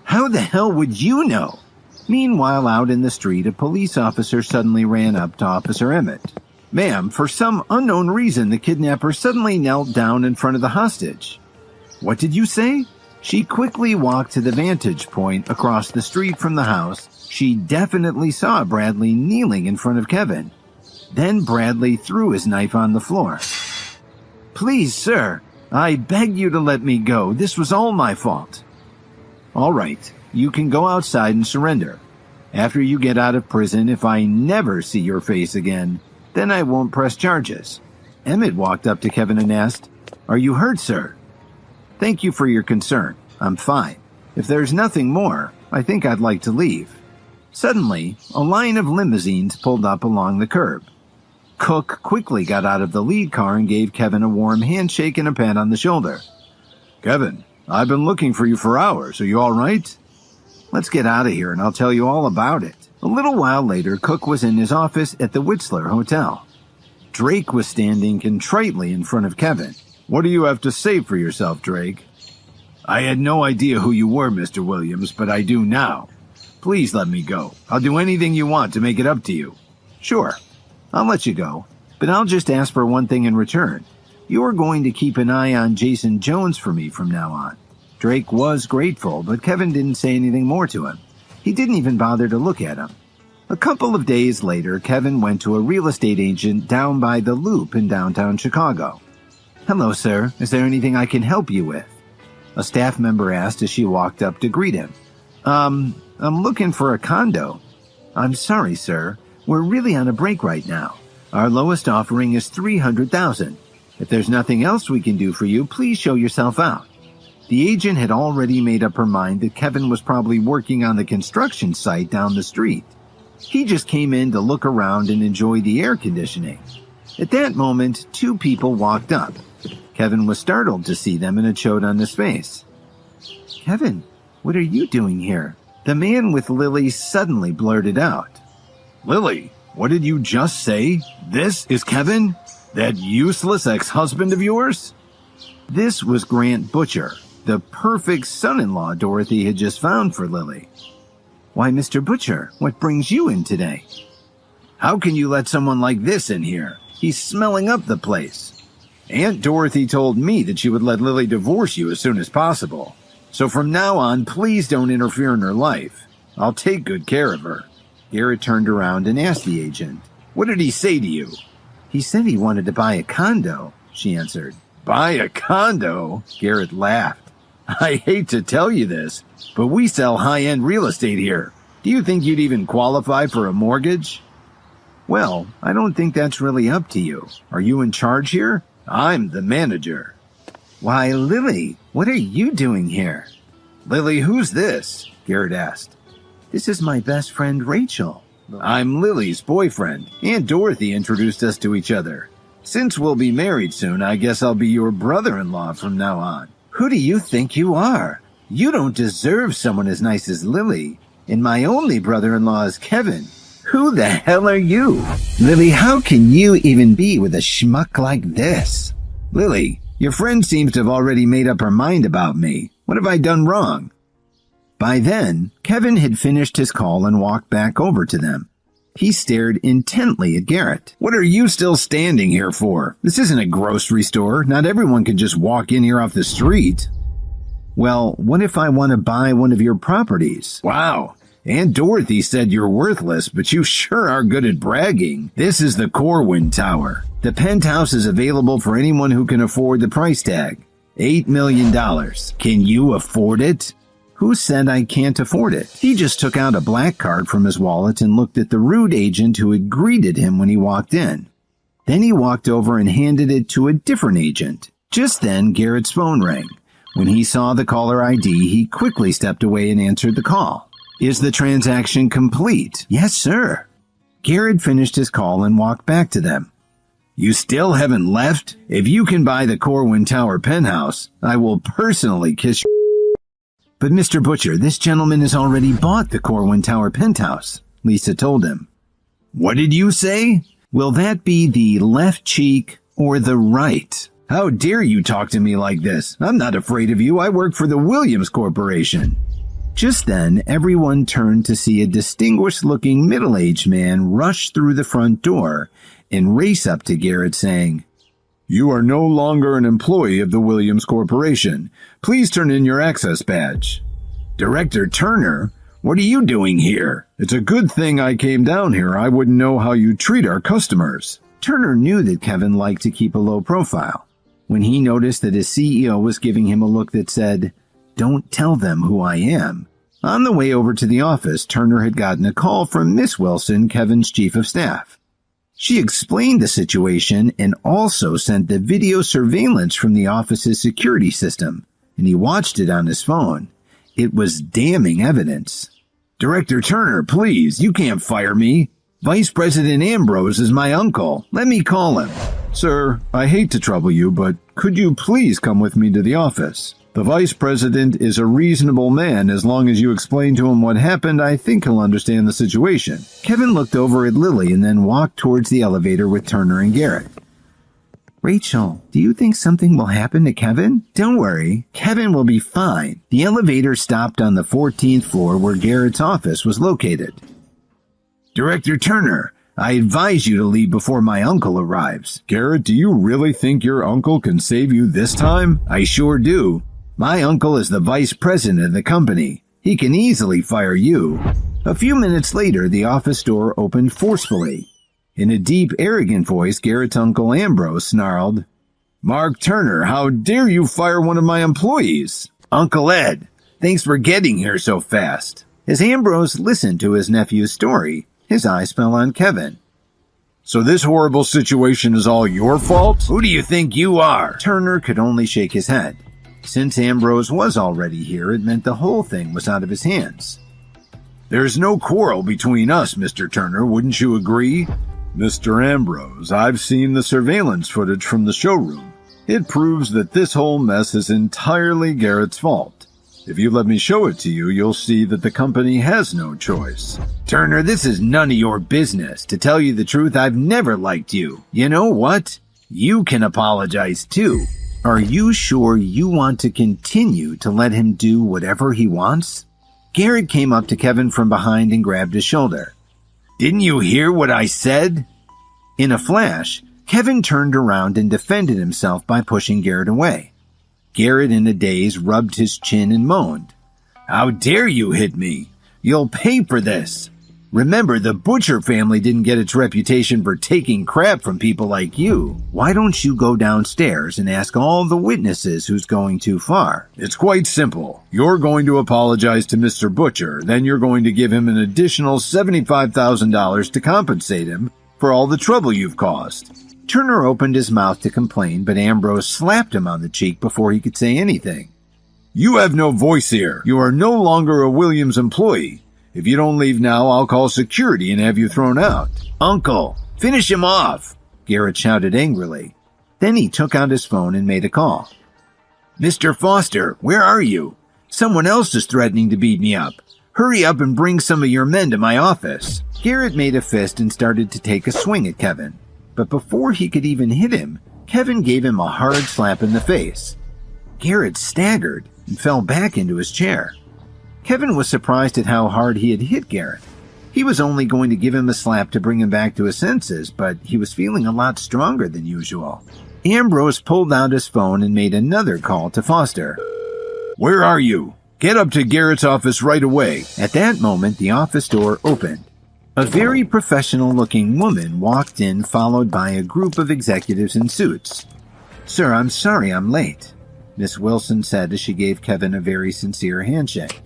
How the hell would you know? Meanwhile, out in the street, a police officer suddenly ran up to Officer Emmett. Ma'am, for some unknown reason, the kidnapper suddenly knelt down in front of the hostage. What did you say? She quickly walked to the vantage point across the street from the house. She definitely saw Bradley kneeling in front of Kevin. Then Bradley threw his knife on the floor. Please, sir, I beg you to let me go. This was all my fault. All right, you can go outside and surrender. After you get out of prison, if I never see your face again, then I won't press charges. Emmett walked up to Kevin and asked, Are you hurt, sir? Thank you for your concern. I'm fine. If there's nothing more, I think I'd like to leave. Suddenly, a line of limousines pulled up along the curb. Cook quickly got out of the lead car and gave Kevin a warm handshake and a pat on the shoulder. Kevin, I've been looking for you for hours. Are you all right? Let's get out of here and I'll tell you all about it. A little while later, Cook was in his office at the Whistler Hotel. Drake was standing contritely in front of Kevin. What do you have to say for yourself, Drake? I had no idea who you were, Mr. Williams, but I do now. Please let me go. I'll do anything you want to make it up to you. Sure, I'll let you go, but I'll just ask for one thing in return. You're going to keep an eye on Jason Jones for me from now on. Drake was grateful, but Kevin didn't say anything more to him. He didn't even bother to look at him. A couple of days later, Kevin went to a real estate agent down by the Loop in downtown Chicago. "Hello, sir. Is there anything I can help you with?" A staff member asked as she walked up to greet him. I'm looking for a condo." "I'm sorry, sir. We're really on a break right now. Our lowest offering is $300,000. If there's nothing else we can do for you, please show yourself out." The agent had already made up her mind that Kevin was probably working on the construction site down the street. He just came in to look around and enjoy the air conditioning. At that moment, two people walked up. Kevin was startled to see them, and it showed on his face. "Kevin, what are you doing here?" The man with Lily suddenly blurted out. Lily, what did you just say? This is Kevin? That useless ex-husband of yours? This was Grant Butcher, the perfect son-in-law Dorothy had just found for Lily. "Why, Mr. Butcher, what brings you in today?" "How can you let someone like this in here? He's smelling up the place. Aunt Dorothy told me that she would let Lily divorce you as soon as possible. So from now on, please don't interfere in her life. I'll take good care of her." Garrett turned around and asked the agent, "What did he say to you?" "He said he wanted to buy a condo," she answered. "Buy a condo?" Garrett laughed. "I hate to tell you this, but we sell high-end real estate here. Do you think you'd even qualify for a mortgage?" "Well, I don't think that's really up to you. Are you in charge here?" "I'm the manager." "Why, Lily, what are you doing here?" "Lily, who's this?" Garrett asked. "This is my best friend, Rachel." "I'm Lily's boyfriend. Aunt Dorothy introduced us to each other. Since we'll be married soon, I guess I'll be your brother-in-law from now on." "Who do you think you are? You don't deserve someone as nice as Lily. And my only brother-in-law is Kevin. Who the hell are you? Lily, how can you even be with a schmuck like this?" "Lily, your friend seems to have already made up her mind about me. What have I done wrong?" By then, Kevin had finished his call and walked back over to them. He stared intently at Garrett. "What are you still standing here for? This isn't a grocery store. Not everyone can just walk in here off the street." "Well, what if I want to buy one of your properties?" "Wow. Aunt Dorothy said you're worthless, but you sure are good at bragging. This is the Corwin Tower. The penthouse is available for anyone who can afford the price tag. $8 million. Can you afford it?" "Who said I can't afford it?" He just took out a black card from his wallet and looked at the rude agent who had greeted him when he walked in. Then he walked over and handed it to a different agent. Just then, Garrett's phone rang. When he saw the caller ID, he quickly stepped away and answered the call. "Is the transaction complete?" "Yes, sir." Garrett finished his call and walked back to them. "You still haven't left? If you can buy the Corwin Tower penthouse, I will personally kiss your..." "But Mr. Butcher, this gentleman has already bought the Corwin Tower penthouse," Lisa told him. "What did you say?" "Will that be the left cheek or the right?" "How dare you talk to me like this? I'm not afraid of you. I work for the Williams Corporation." Just then, everyone turned to see a distinguished-looking middle-aged man rush through the front door and race up to Garrett saying, "You are no longer an employee of the Williams Corporation. Please turn in your access badge." "Director Turner, what are you doing here? It's a good thing I came down here. I wouldn't know how you treat our customers." Turner knew that Kevin liked to keep a low profile. When he noticed that his CEO was giving him a look that said, "Don't tell them who I am." On the way over to the office, Turner had gotten a call from Miss Wilson, Kevin's chief of staff. She explained the situation and also sent the video surveillance from the office's security system, and he watched it on his phone. It was damning evidence. "Director Turner, please, you can't fire me. Vice President Ambrose is my uncle. Let me call him." "Sir, I hate to trouble you, but could you please come with me to the office? The Vice President is a reasonable man. As long as you explain to him what happened, I think he'll understand the situation." Kevin looked over at Lily and then walked towards the elevator with Turner and Garrett. "Rachel, do you think something will happen to Kevin?" "Don't worry, Kevin will be fine." The elevator stopped on the 14th floor where Garrett's office was located. "Director Turner, I advise you to leave before my uncle arrives." "Garrett, do you really think your uncle can save you this time?" "I sure do. My uncle is the vice president of the company. He can easily fire you. A few minutes later, the office door opened forcefully. In a deep, arrogant voice, Garrett's uncle Ambrose snarled, "Mark Turner, how dare you fire one of my employees? Uncle Ed, thanks for getting here so fast." As Ambrose listened to his nephew's story, his eyes fell on Kevin. "So this horrible situation is all your fault? Who do you think you are?" Turner could only shake his head. Since Ambrose was already here, it meant the whole thing was out of his hands. "There's no quarrel between us, Mr. Turner, wouldn't you agree?" "Mr. Ambrose, I've seen the surveillance footage from the showroom. It proves that this whole mess is entirely Garrett's fault. If you let me show it to you, you'll see that the company has no choice." "Turner, this is none of your business. To tell you the truth, I've never liked you. You know what? You can apologize too. Are you sure you want to continue to let him do whatever he wants?" Garrett came up to Kevin from behind and grabbed his shoulder. "Didn't you hear what I said?" In a flash, Kevin turned around and defended himself by pushing Garrett away. Garrett, in a daze, rubbed his chin and moaned, "How dare you hit me? You'll pay for this. Remember, the Butcher family didn't get its reputation for taking crap from people like you. Why don't you go downstairs and ask all the witnesses who's going too far?" "It's quite simple. You're going to apologize to Mr. Butcher, then you're going to give him an additional $75,000 to compensate him for all the trouble you've caused." Turner opened his mouth to complain, but Ambrose slapped him on the cheek before he could say anything. "You have no voice here. You are no longer a Williams employee. If you don't leave now, I'll call security and have you thrown out." "Uncle, finish him off!" Garrett shouted angrily. Then he took out his phone and made a call. "Mr. Foster, where are you? Someone else is threatening to beat me up. Hurry up and bring some of your men to my office." Garrett made a fist and started to take a swing at Kevin. But before he could even hit him, Kevin gave him a hard slap in the face. Garrett staggered and fell back into his chair. Kevin was surprised at how hard he had hit Garrett. He was only going to give him a slap to bring him back to his senses, but he was feeling a lot stronger than usual. Ambrose pulled out his phone and made another call to Foster. "Where are you? Get up to Garrett's office right away." At that moment, the office door opened. A very professional-looking woman walked in, followed by a group of executives in suits. "Sir, I'm sorry I'm late," Miss Wilson said as she gave Kevin a very sincere handshake.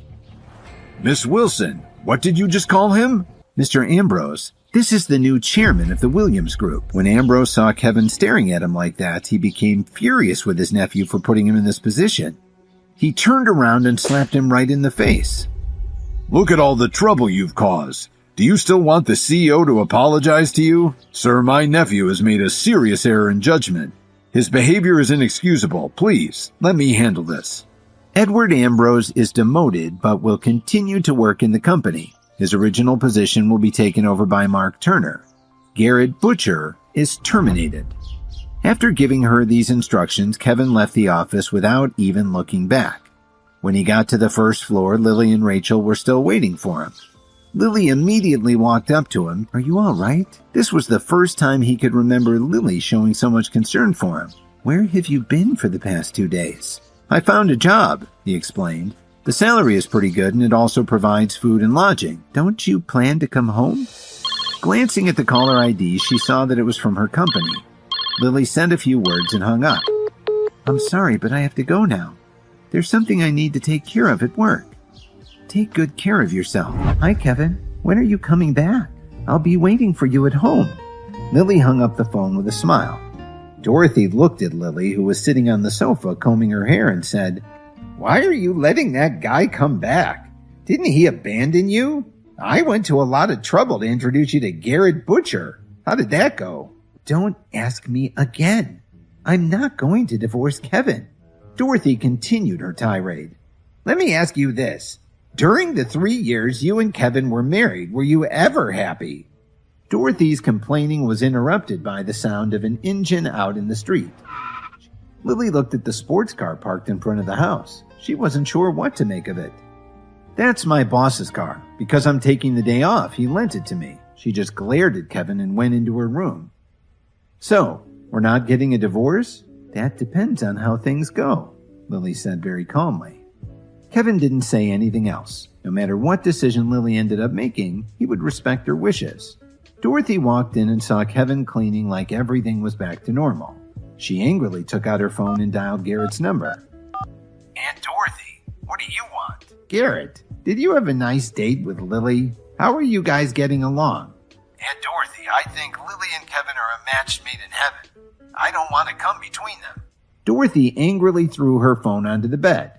"Miss Wilson, what did you just call him?" "Mr. Ambrose, this is the new chairman of the Williams Group." When Ambrose saw Kevin staring at him like that, he became furious with his nephew for putting him in this position. He turned around and slapped him right in the face. "Look at all the trouble you've caused. Do you still want the CEO to apologize to you? Sir, my nephew has made a serious error in judgment. His behavior is inexcusable. Please, let me handle this." Edward Ambrose is demoted but will continue to work in the company. His original position will be taken over by Mark Turner. Garrett Butcher is terminated. After giving her these instructions, Kevin left the office without even looking back. When he got to the first floor, Lily and Rachel were still waiting for him. Lily immediately walked up to him. "Are you all right?" This was the first time he could remember Lily showing so much concern for him. "Where have you been for the past 2 days?" "I found a job," he explained. "The salary is pretty good and it also provides food and lodging. Don't you plan to come home?" Glancing at the caller ID, she saw that it was from her company. Lily said a few words and hung up. "I'm sorry, but I have to go now. There's something I need to take care of at work." "Take good care of yourself." "Hi, Kevin. When are you coming back? I'll be waiting for you at home." Lily hung up the phone with a smile. Dorothy looked at Lily, who was sitting on the sofa combing her hair, and said, "Why are you letting that guy come back? Didn't he abandon you? I went to a lot of trouble to introduce you to Garrett Butcher. How did that go?" "Don't ask me again. I'm not going to divorce Kevin." Dorothy continued her tirade. "Let me ask you this. During the 3 years you and Kevin were married, were you ever happy?" Dorothy's complaining was interrupted by the sound of an engine out in the street. Lily looked at the sports car parked in front of the house. She wasn't sure what to make of it. "That's my boss's car. Because I'm taking the day off, he lent it to me." She just glared at Kevin and went into her room. "So, we're not getting a divorce?" "That depends on how things go," Lily said very calmly. Kevin didn't say anything else. No matter what decision Lily ended up making, he would respect her wishes. Dorothy walked in and saw Kevin cleaning like everything was back to normal. She angrily took out her phone and dialed Garrett's number. Aunt Dorothy, what do you want? Garrett, did you have a nice date with Lily? How are you guys getting along? Aunt Dorothy, I think Lily and Kevin are a match made in heaven. I don't want to come between them. Dorothy angrily threw her phone onto the bed.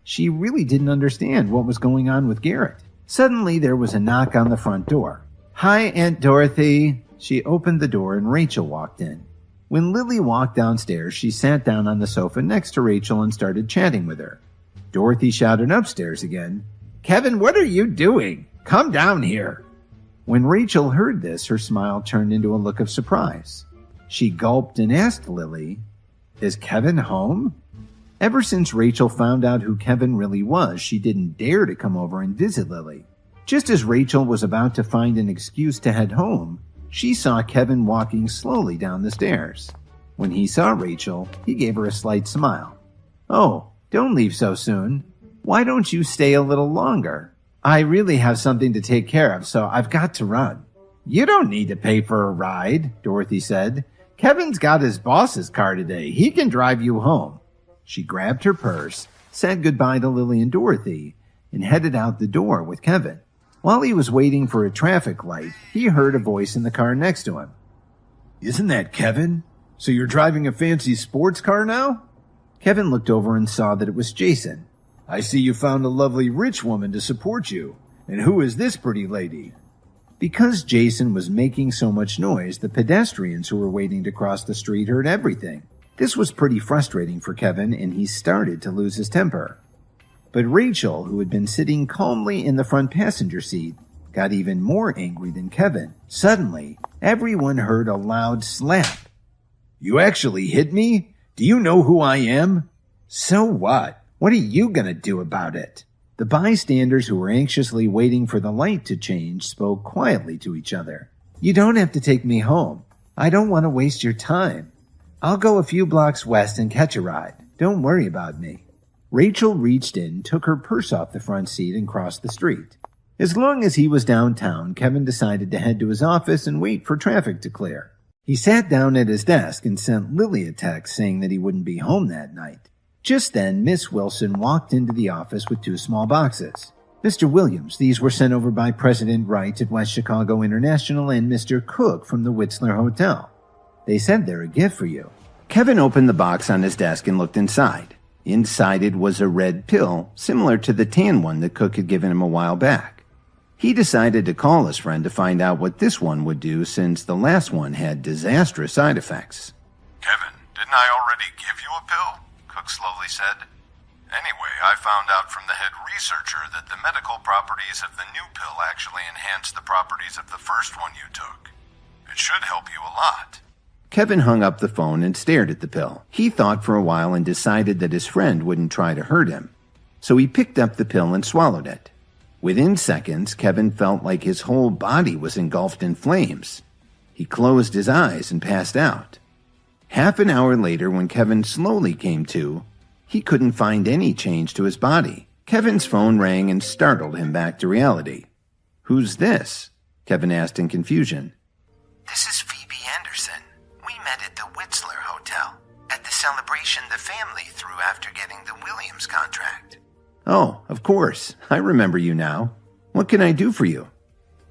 She really didn't understand what was going on with Garrett. Suddenly, there was a knock on the front door. Hi, Aunt Dorothy. She opened the door and Rachel walked in. When Lily walked downstairs, she sat down on the sofa next to Rachel and started chatting with her. Dorothy shouted upstairs again, Kevin, what are you doing? Come down here. When Rachel heard this, her smile turned into a look of surprise. She gulped and asked Lily, Is Kevin home? Ever since Rachel found out who Kevin really was, she didn't dare to come over and visit Lily. Just as Rachel was about to find an excuse to head home, she saw Kevin walking slowly down the stairs. When he saw Rachel, he gave her a slight smile. Oh, don't leave so soon. Why don't you stay a little longer? I really have something to take care of, so I've got to run. You don't need to pay for a ride, Dorothy said. Kevin's got his boss's car today. He can drive you home. She grabbed her purse, said goodbye to Lily and Dorothy, and headed out the door with Kevin. While he was waiting for a traffic light, he heard a voice in the car next to him. Isn't that Kevin? So you're driving a fancy sports car now? Kevin looked over and saw that it was Jason. I see you found a lovely rich woman to support you. And who is this pretty lady? Because Jason was making so much noise, the pedestrians who were waiting to cross the street heard everything. This was pretty frustrating for Kevin, and he started to lose his temper. But Rachel, who had been sitting calmly in the front passenger seat, got even more angry than Kevin. Suddenly, everyone heard a loud slap. You actually hit me? Do you know who I am? So what? What are you gonna do about it? The bystanders who were anxiously waiting for the light to change spoke quietly to each other. You don't have to take me home. I don't want to waste your time. I'll go a few blocks west and catch a ride. Don't worry about me. Rachel reached in, took her purse off the front seat, and crossed the street. As long as he was downtown, Kevin decided to head to his office and wait for traffic to clear. He sat down at his desk and sent Lily a text saying that he wouldn't be home that night. Just then, Miss Wilson walked into the office with 2 small boxes. Mr. Williams, these were sent over by President Wright at West Chicago International and Mr. Cook from the Whistler Hotel. They said they're a gift for you. Kevin opened the box on his desk and looked inside. Inside it was a red pill, similar to the tan one that Cook had given him a while back. He decided to call his friend to find out what this one would do, since the last one had disastrous side effects. Kevin, didn't I already give you a pill? Cook slowly said. Anyway, I found out from the head researcher that the medical properties of the new pill actually enhance the properties of the first one you took. It should help you a lot. Kevin hung up the phone and stared at the pill. He thought for a while and decided that his friend wouldn't try to hurt him. So he picked up the pill and swallowed it. Within seconds, Kevin felt like his whole body was engulfed in flames. He closed his eyes and passed out. Half an hour later, when Kevin slowly came to, he couldn't find any change to his body. Kevin's phone rang and startled him back to reality. Who's this? Kevin asked in confusion. This is Phoebe Anderson. We met at the Whistler Hotel, at the celebration the family threw after getting the Williams contract. Oh, of course. I remember you now. What can I do for you?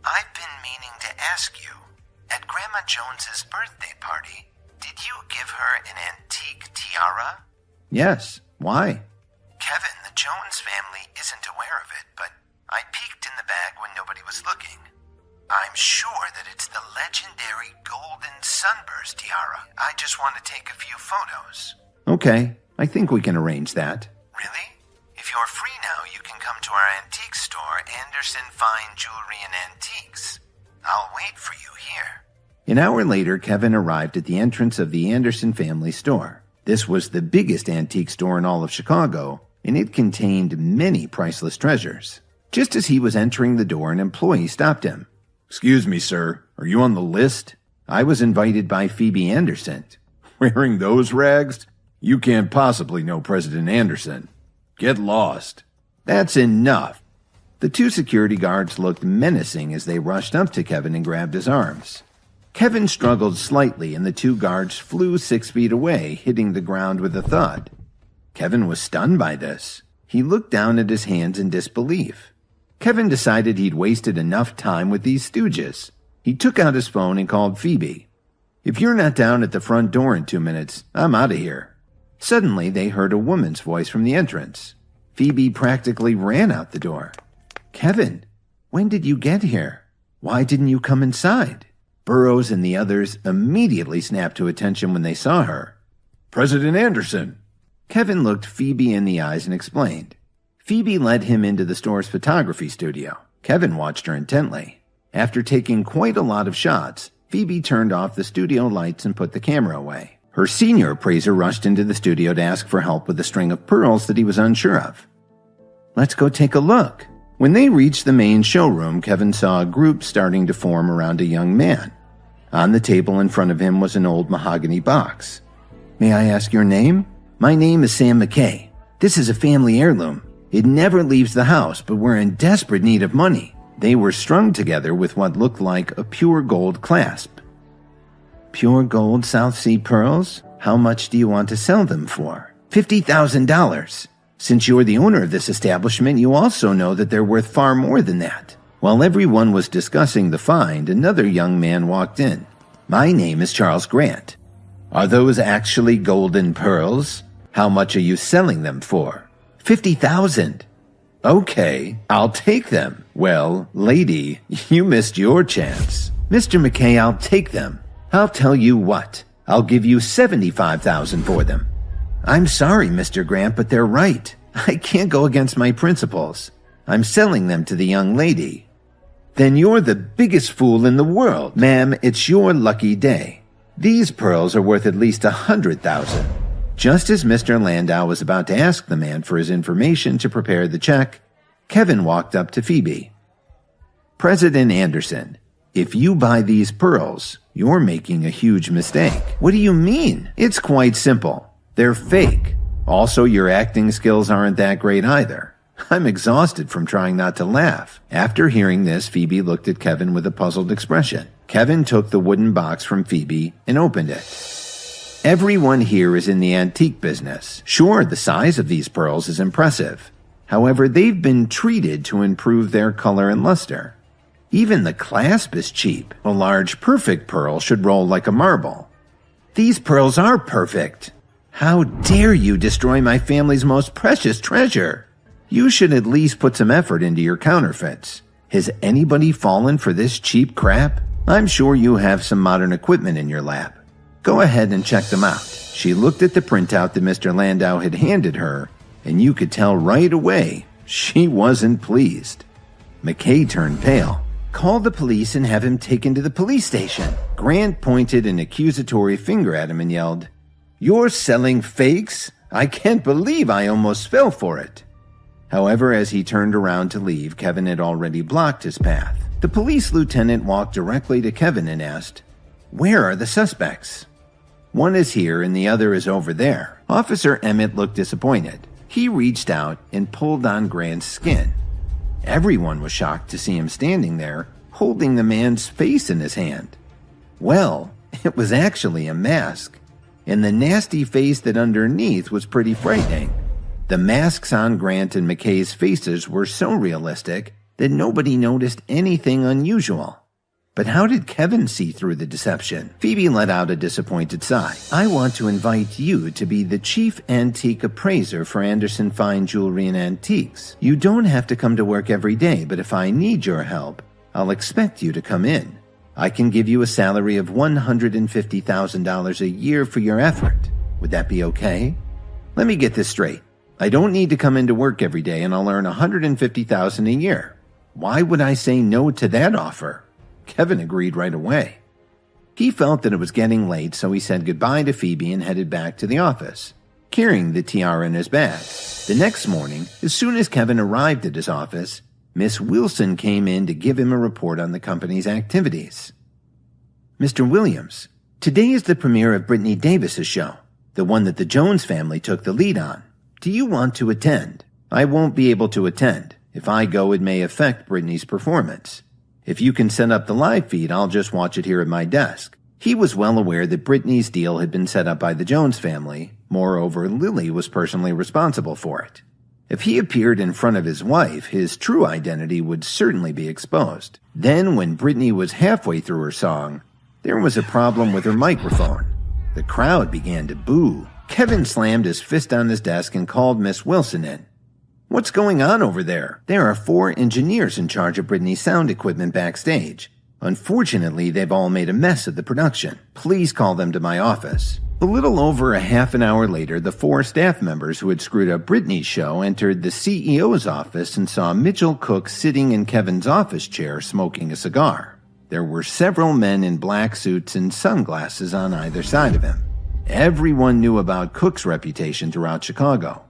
I've been meaning to ask you, at Grandma Jones's birthday party, did you give her an antique tiara? Yes. Why? Kevin, the Jones family isn't aware of it, but I peeked in the bag when nobody was looking. I'm sure that it's the legendary golden sunburst tiara. I just want to take a few photos. Okay, I think we can arrange that. Really? If you're free now, you can come to our antique store, Anderson Fine Jewelry and Antiques. I'll wait for you here. An hour later, Kevin arrived at the entrance of the Anderson family store. This was the biggest antique store in all of Chicago, and it contained many priceless treasures. Just as he was entering the door, an employee stopped him. Excuse me, sir. Are you on the list? I was invited by Phoebe Anderson. Wearing those rags? You can't possibly know President Anderson. Get lost. That's enough. The two security guards looked menacing as they rushed up to Kevin and grabbed his arms. Kevin struggled slightly and the two guards flew 6 feet away, hitting the ground with a thud. Kevin was stunned by this. He looked down at his hands in disbelief. Kevin decided he'd wasted enough time with these stooges. He took out his phone and called Phoebe. "If you're not down at the front door in 2 minutes, I'm out of here." Suddenly, they heard a woman's voice from the entrance. Phoebe practically ran out the door. "Kevin, when did you get here? Why didn't you come inside?" Burroughs and the others immediately snapped to attention when they saw her. "President Anderson." Kevin looked Phoebe in the eyes and explained. Phoebe led him into the store's photography studio. Kevin watched her intently. After taking quite a lot of shots, Phoebe turned off the studio lights and put the camera away. Her senior appraiser rushed into the studio to ask for help with a string of pearls that he was unsure of. "Let's go take a look." When they reached the main showroom, Kevin saw a group starting to form around a young man. On the table in front of him was an old mahogany box. "May I ask your name?" "My name is Sam McKay. This is a family heirloom. It never leaves the house, but we're in desperate need of money." They were strung together with what looked like a pure gold clasp. "Pure gold South Sea pearls? How much do you want to sell them for?" $50,000. Since you're the owner of this establishment, you also know that they're worth far more than that. While everyone was discussing the find, another young man walked in. "My name is Charles Grant." "Are those actually golden pearls? How much are you selling them for?" $50,000. "Okay, I'll take them." "Well, lady, you missed your chance." "Mr. McKay, I'll take them. I'll tell you what, I'll give you $75,000 for them." "I'm sorry, Mr. Grant, but they're right. I can't go against my principles. I'm selling them to the young lady." "Then you're the biggest fool in the world. Ma'am, it's your lucky day. These pearls are worth at least $100,000. Just as Mr. Landau was about to ask the man for his information to prepare the check, Kevin walked up to Phoebe. "President Anderson, if you buy these pearls, you're making a huge mistake." "What do you mean?" "It's quite simple. They're fake. Also, your acting skills aren't that great either." I'm exhausted from trying not to laugh. After hearing this, Phoebe looked at Kevin with a puzzled expression. Kevin took the wooden box from Phoebe and opened it. "Everyone here is in the antique business. Sure, the size of these pearls is impressive. However, they've been treated to improve their color and luster. Even the clasp is cheap. A large, perfect pearl should roll like a marble. These pearls are perfect. How dare you destroy my family's most precious treasure? You should at least put some effort into your counterfeits. Has anybody fallen for this cheap crap? I'm sure you have some modern equipment in your lab. Go ahead and check them out." She looked at the printout that Mr. Landau had handed her, and you could tell right away she wasn't pleased. McKay turned pale. "Call the police and have him taken to the police station." Grant pointed an accusatory finger at him and yelled, "You're selling fakes? I can't believe I almost fell for it." However, as he turned around to leave, Kevin had already blocked his path. The police lieutenant walked directly to Kevin and asked, "Where are the suspects?" "One is here and the other is over there." Officer Emmett looked disappointed. He reached out and pulled on Grant's skin. Everyone was shocked to see him standing there, holding the man's face in his hand. Well, it was actually a mask, and the nasty face that underneath was pretty frightening. The masks on Grant and McKay's faces were so realistic that nobody noticed anything unusual. But how did Kevin see through the deception? Phoebe let out a disappointed sigh. "I want to invite you to be the chief antique appraiser for Anderson Fine Jewelry and Antiques. You don't have to come to work every day, but if I need your help, I'll expect you to come in. I can give you a salary of $150,000 a year for your effort. Would that be okay? Let me get this straight. I don't need to come into work every day and I'll earn $150,000 a year. Why would I say no to that offer?" Kevin agreed right away. He felt that it was getting late, so he said goodbye to Phoebe and headed back to the office, carrying the tiara in his bag. The next morning, as soon as Kevin arrived at his office, Miss Wilson came in to give him a report on the company's activities. "Mr. Williams, today is the premiere of Brittany Davis's show, the one that the Jones family took the lead on. Do you want to attend?" I won't be able to attend. If I go, it may affect Brittany's performance. If you can set up the live feed, I'll just watch it here at my desk. He was well aware that Brittany's deal had been set up by the Jones family. Moreover, Lily was personally responsible for it. If he appeared in front of his wife, his true identity would certainly be exposed. Then, when Brittany was halfway through her song, there was a problem with her microphone. The crowd began to boo. Kevin slammed his fist on his desk and called Miss Wilson in. "What's going on over there? There are 4 engineers in charge of Brittany's sound equipment backstage. Unfortunately, they've all made a mess of the production. Please call them to my office." A little over a half an hour later, the 4 staff members who had screwed up Brittany's show entered the CEO's office and saw Mitchell Cook sitting in Kevin's office chair smoking a cigar. There were several men in black suits and sunglasses on either side of him. Everyone knew about Cook's reputation throughout Chicago.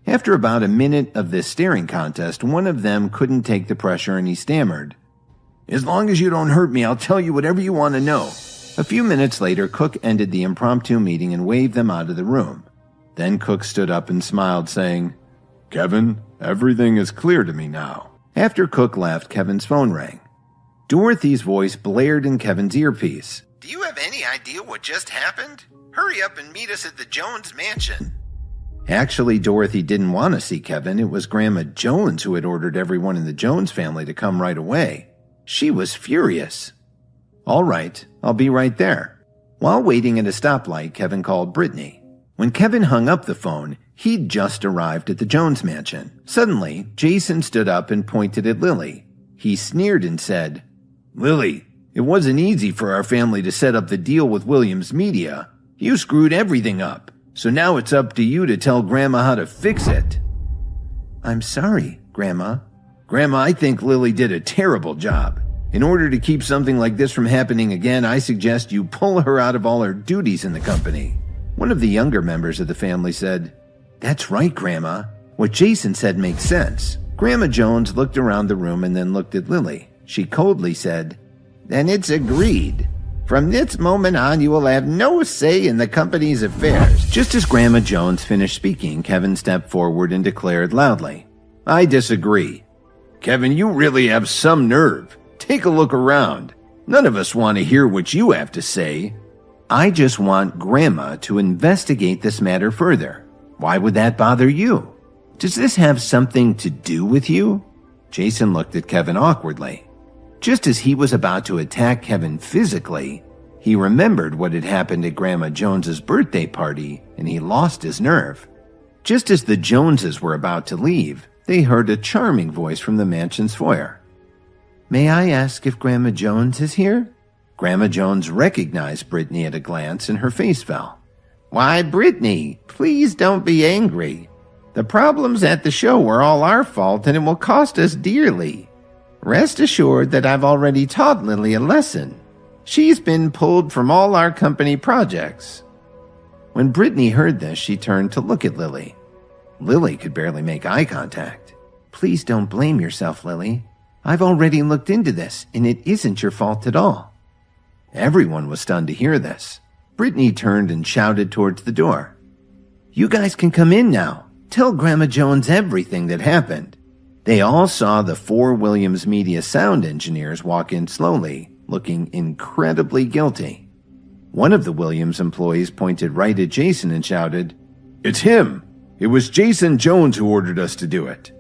After about a minute of this staring contest, one of them couldn't take the pressure and he stammered, "As long as you don't hurt me, I'll tell you whatever you want to know." A few minutes later, Cook ended the impromptu meeting and waved them out of the room. Then Cook stood up and smiled, saying, "Kevin, everything is clear to me now." After Cook left, Kevin's phone rang. Dorothy's voice blared in Kevin's earpiece. Do you have any idea what just happened? Hurry up and meet us at the Jones mansion. Actually, Dorothy didn't want to see Kevin. It was Grandma Jones who had ordered everyone in the Jones family to come right away. She was furious. "All right, I'll be right there." While waiting at a stoplight, Kevin called Brittany. When Kevin hung up the phone, he'd just arrived at the Jones mansion. Suddenly, Jason stood up and pointed at Lily. He sneered and said, "Lily, it wasn't easy for our family to set up the deal with Williams Media. You screwed everything up, so now it's up to you to tell Grandma how to fix it." "I'm sorry, Grandma." "Grandma, I think Lily did a terrible job. In order to keep something like this from happening again, I suggest you pull her out of all her duties in the company." One of the younger members of the family said, "That's right, Grandma. What Jason said makes sense." Grandma Jones looked around the room and then looked at Lily. She coldly said, "Then it's agreed. From this moment on, you will have no say in the company's affairs." Just as Grandma Jones finished speaking, Kevin stepped forward and declared loudly, "I disagree. Kevin, you really have some nerve. Take a look around. None of us want to hear what you have to say." "I just want Grandma to investigate this matter further. Why would that bother you? Does this have something to do with you?" Jason looked at Kevin awkwardly. Just as he was about to attack Kevin physically, he remembered what had happened at Grandma Jones's birthday party and he lost his nerve. Just as the Joneses were about to leave, they heard a charming voice from the mansion's foyer. "May I ask if Grandma Jones is here?" Grandma Jones recognized Brittany at a glance and her face fell. "Why, Brittany, please don't be angry. The problems at the show were all our fault and it will cost us dearly. Rest assured that I've already taught Lily a lesson. She's been pulled from all our company projects." When Brittany heard this, she turned to look at Lily. Lily could barely make eye contact. "Please don't blame yourself, Lily. I've already looked into this, and it isn't your fault at all." Everyone was stunned to hear this. Brittany turned and shouted towards the door. "You guys can come in now. Tell Grandma Jones everything that happened." They all saw the 4 Williams Media sound engineers walk in slowly, looking incredibly guilty. One of the Williams employees pointed right at Jason and shouted, "It's him! It was Jason Jones who ordered us to do it."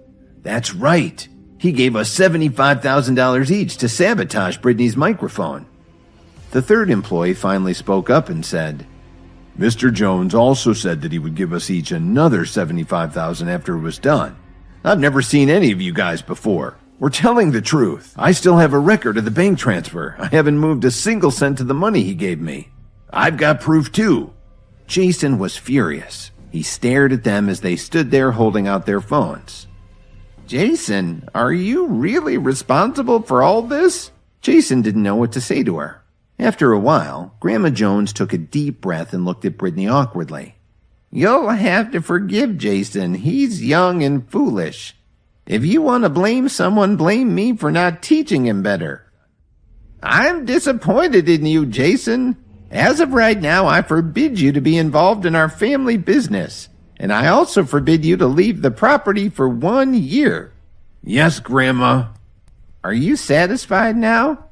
"That's right. He gave us $75,000 each to sabotage Brittany's microphone." The third employee finally spoke up and said, "Mr. Jones also said that he would give us each another $75,000 after it was done. I've never seen any of you guys before. We're telling the truth. I still have a record of the bank transfer. I haven't moved a single cent of the money he gave me. I've got proof too." Jason was furious. He stared at them as they stood there holding out their phones. "Jason, are you really responsible for all this?" Jason didn't know what to say to her. After a while, Grandma Jones took a deep breath and looked at Brittany awkwardly. "You'll have to forgive Jason. He's young and foolish. If you want to blame someone, blame me for not teaching him better." "I'm disappointed in you, Jason. As of right now, I forbid you to be involved in our family business. And I also forbid you to leave the property for 1 year. Yes, Grandma. Are you satisfied now?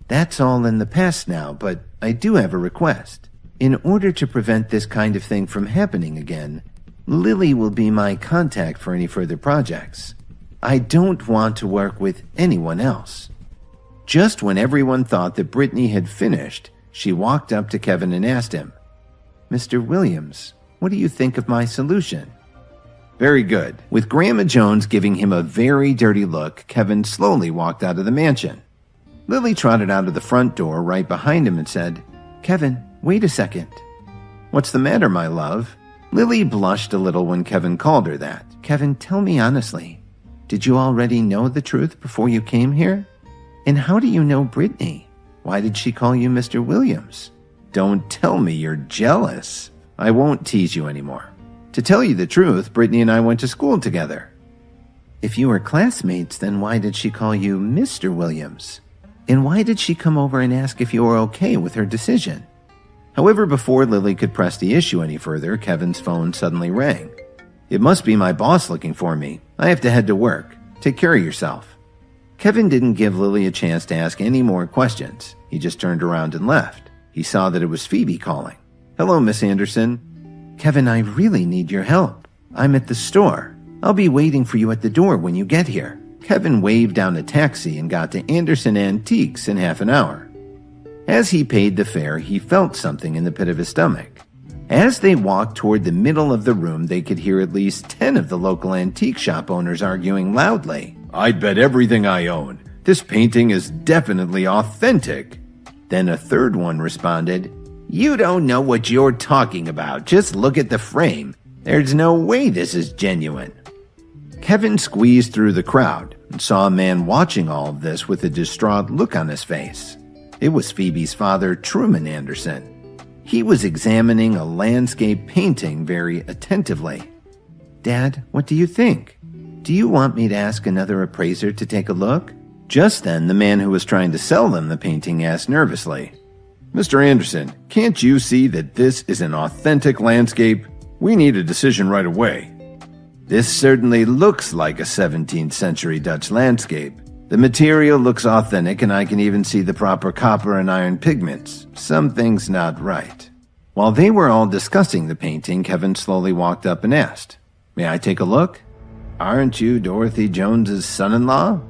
That's all in the past now, but I do have a request. In order to prevent this kind of thing from happening again, Lily will be my contact for any further projects. I don't want to work with anyone else. Just when everyone thought that Brittany had finished, she walked up to Kevin and asked him, Mr. Williams, what do you think of my solution? Very good. With Grandma Jones giving him a very dirty look, Kevin slowly walked out of the mansion. Lily trotted out of the front door right behind him and said, Kevin, wait a second. What's the matter, my love? Lily blushed a little when Kevin called her that. Kevin, tell me honestly, did you already know the truth before you came here? And how do you know Brittany? Why did she call you Mr. Williams? Don't tell me you're jealous. I won't tease you anymore. To tell you the truth, Brittany and I went to school together. If you were classmates, then why did she call you Mr. Williams? And why did she come over and ask if you were okay with her decision? However, before Lily could press the issue any further, Kevin's phone suddenly rang. It must be my boss looking for me. I have to head to work. Take care of yourself. Kevin didn't give Lily a chance to ask any more questions. He just turned around and left. He saw that it was Phoebe calling. Hello, Miss Anderson. Kevin, I really need your help. I'm at the store. I'll be waiting for you at the door when you get here. Kevin waved down a taxi and got to Anderson Antiques in half an hour. As he paid the fare, he felt something in the pit of his stomach. As they walked toward the middle of the room, they could hear at least 10 of the local antique shop owners arguing loudly. I'd bet everything I own. This painting is definitely authentic. Then a third one responded, You don't know what you're talking about. Just look at the frame. There's no way this is genuine. Kevin squeezed through the crowd and saw a man watching all of this with a distraught look on his face. It was Phoebe's father, Truman Anderson. He was examining a landscape painting very attentively. Dad, what do you think? Do you want me to ask another appraiser to take a look? Just then, the man who was trying to sell them the painting asked nervously, Mr. Anderson, can't you see that this is an authentic landscape? We need a decision right away. This certainly looks like a 17th century Dutch landscape. The material looks authentic and I can even see the proper copper and iron pigments. Something's not right. While they were all discussing the painting, Kevin slowly walked up and asked, May I take a look? Aren't you Dorothy Jones's son-in-law?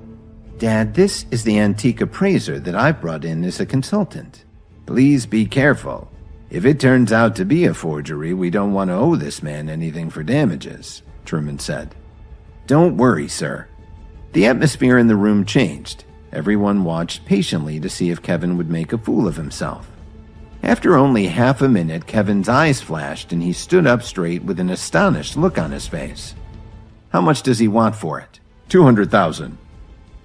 Dad, this is the antique appraiser that I brought in as a consultant. Please be careful. If it turns out to be a forgery, we don't want to owe this man anything for damages, Truman said. Don't worry, sir. The atmosphere in the room changed. Everyone watched patiently to see if Kevin would make a fool of himself. After only half a minute, Kevin's eyes flashed and he stood up straight with an astonished look on his face. How much does he want for it? $200,000.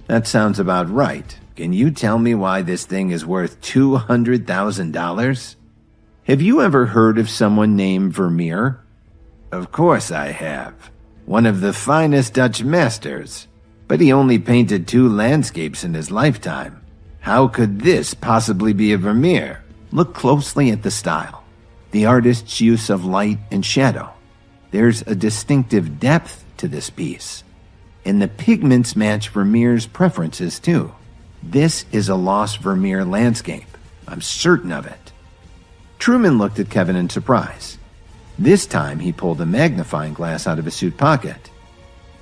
That sounds about right. Can you tell me why this thing is worth $200,000? Have you ever heard of someone named Vermeer? Of course I have. One of the finest Dutch masters. But he only painted 2 landscapes in his lifetime. How could this possibly be a Vermeer? Look closely at the style. The artist's use of light and shadow. There's a distinctive depth to this piece. And the pigments match Vermeer's preferences too. This is a lost Vermeer landscape. I'm certain of it. Truman looked at Kevin in surprise. This time he pulled a magnifying glass out of his suit pocket.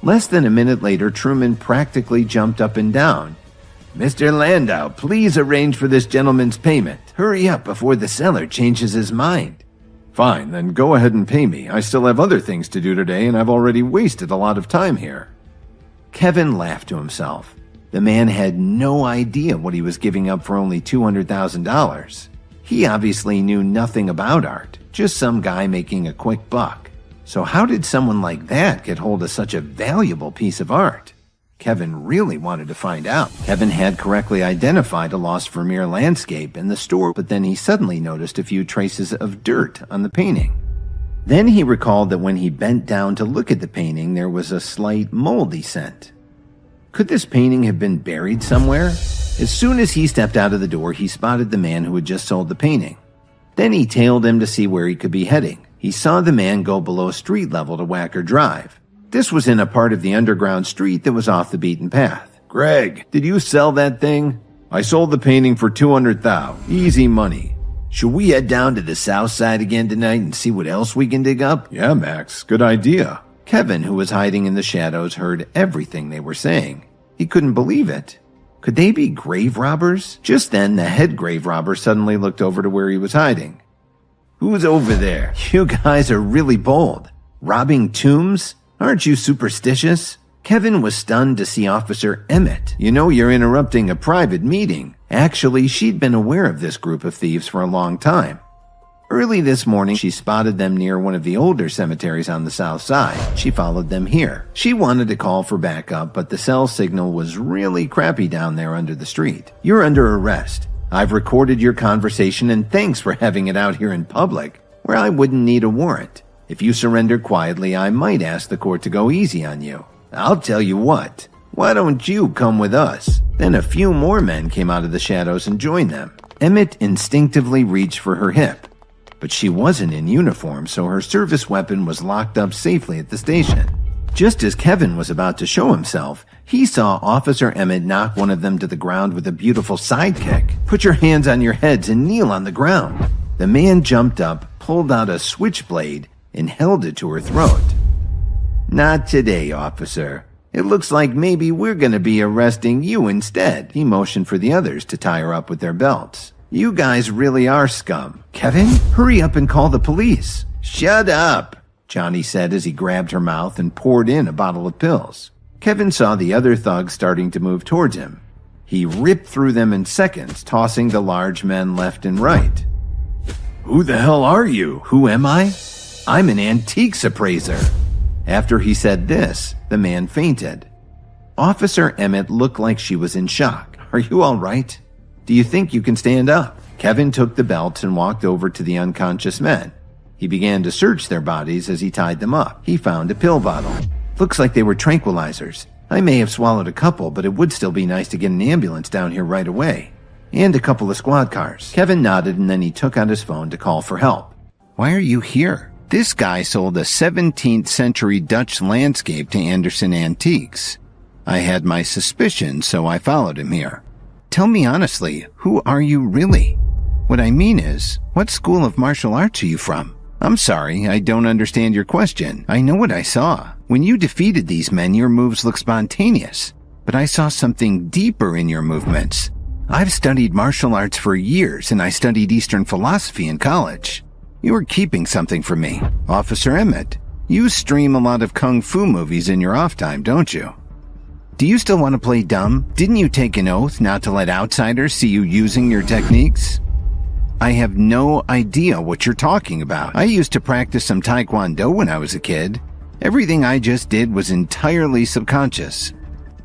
Less than a minute later, Truman practically jumped up and down. Mr. Landau, please arrange for this gentleman's payment. Hurry up before the seller changes his mind. Fine, then go ahead and pay me. I still have other things to do today, and I've already wasted a lot of time here. Kevin laughed to himself. The man had no idea what he was giving up for only $200,000. He obviously knew nothing about art, just some guy making a quick buck. So how did someone like that get hold of such a valuable piece of art? Kevin really wanted to find out. Kevin had correctly identified a lost Vermeer landscape in the store, but then he suddenly noticed a few traces of dirt on the painting. Then he recalled that when he bent down to look at the painting, there was a slight moldy scent. Could this painting have been buried somewhere? As soon as he stepped out of the door, he spotted the man who had just sold the painting. Then he tailed him to see where he could be heading. He He saw the man go below street level to Wacker Drive. This was in a part of the underground street that was off the beaten path. Greg, did you sell that thing? I sold the painting for $200,000. Easy money. Should we head down to the south side again tonight and see what else we can dig up? Yeah, Max, good idea. Kevin, who was hiding in the shadows, heard everything they were saying. He couldn't believe it. Could they be grave robbers? Just then, the head grave robber suddenly looked over to where he was hiding. Who's over there? You guys are really bold. Robbing tombs? Aren't you superstitious? Kevin was stunned to see Officer Emmett. You know you're interrupting a private meeting. Actually, she'd been aware of this group of thieves for a long time. Early this morning, she spotted them near one of the older cemeteries on the south side. She followed them here. She wanted to call for backup, but the cell signal was really crappy down there under the street. You're under arrest. I've recorded your conversation and thanks for having it out here in public, where I wouldn't need a warrant. If you surrender quietly, I might ask the court to go easy on you. I'll tell you what, why don't you come with us? Then a few more men came out of the shadows and joined them. Emmett instinctively reached for her hip, but she wasn't in uniform, so her service weapon was locked up safely at the station. Just as Kevin was about to show himself, he saw Officer Emmett knock one of them to the ground with a beautiful sidekick. Put your hands on your heads and kneel on the ground. The man jumped up, pulled out a switchblade, and held it to her throat. Not today, officer. It looks like maybe we're gonna be arresting you instead. He motioned for the others to tie her up with their belts. You guys really are scum. Kevin, hurry up and call the police. Shut up, Johnny said as he grabbed her mouth and poured in a bottle of pills. Kevin saw the other thugs starting to move towards him. He ripped through them in seconds, tossing the large men left and right. Who the hell are you? Who am I? I'm an antiques appraiser. After he said this, the man fainted. Officer Emmett looked like she was in shock. Are you all right? Do you think you can stand up? Kevin took the belts and walked over to the unconscious men. He began to search their bodies as he tied them up. He found a pill bottle. Looks like they were tranquilizers. I may have swallowed a couple, but it would still be nice to get an ambulance down here right away. And a couple of squad cars. Kevin nodded and then he took out his phone to call for help. Why are you here? This guy sold a 17th century Dutch landscape to Anderson Antiques. I had my suspicions, so I followed him here. Tell me honestly, who are you really? What I mean is, what school of martial arts are you from? I'm sorry, I don't understand your question. I know what I saw. When you defeated these men, your moves look spontaneous. But I saw something deeper in your movements. I've studied martial arts for years, and I studied Eastern philosophy in college. You are keeping something from me. Officer Emmett, you stream a lot of kung fu movies in your off time, don't you? Do you still want to play dumb? Didn't you take an oath not to let outsiders see you using your techniques? I have no idea what you're talking about. I used to practice some taekwondo when I was a kid. Everything I just did was entirely subconscious.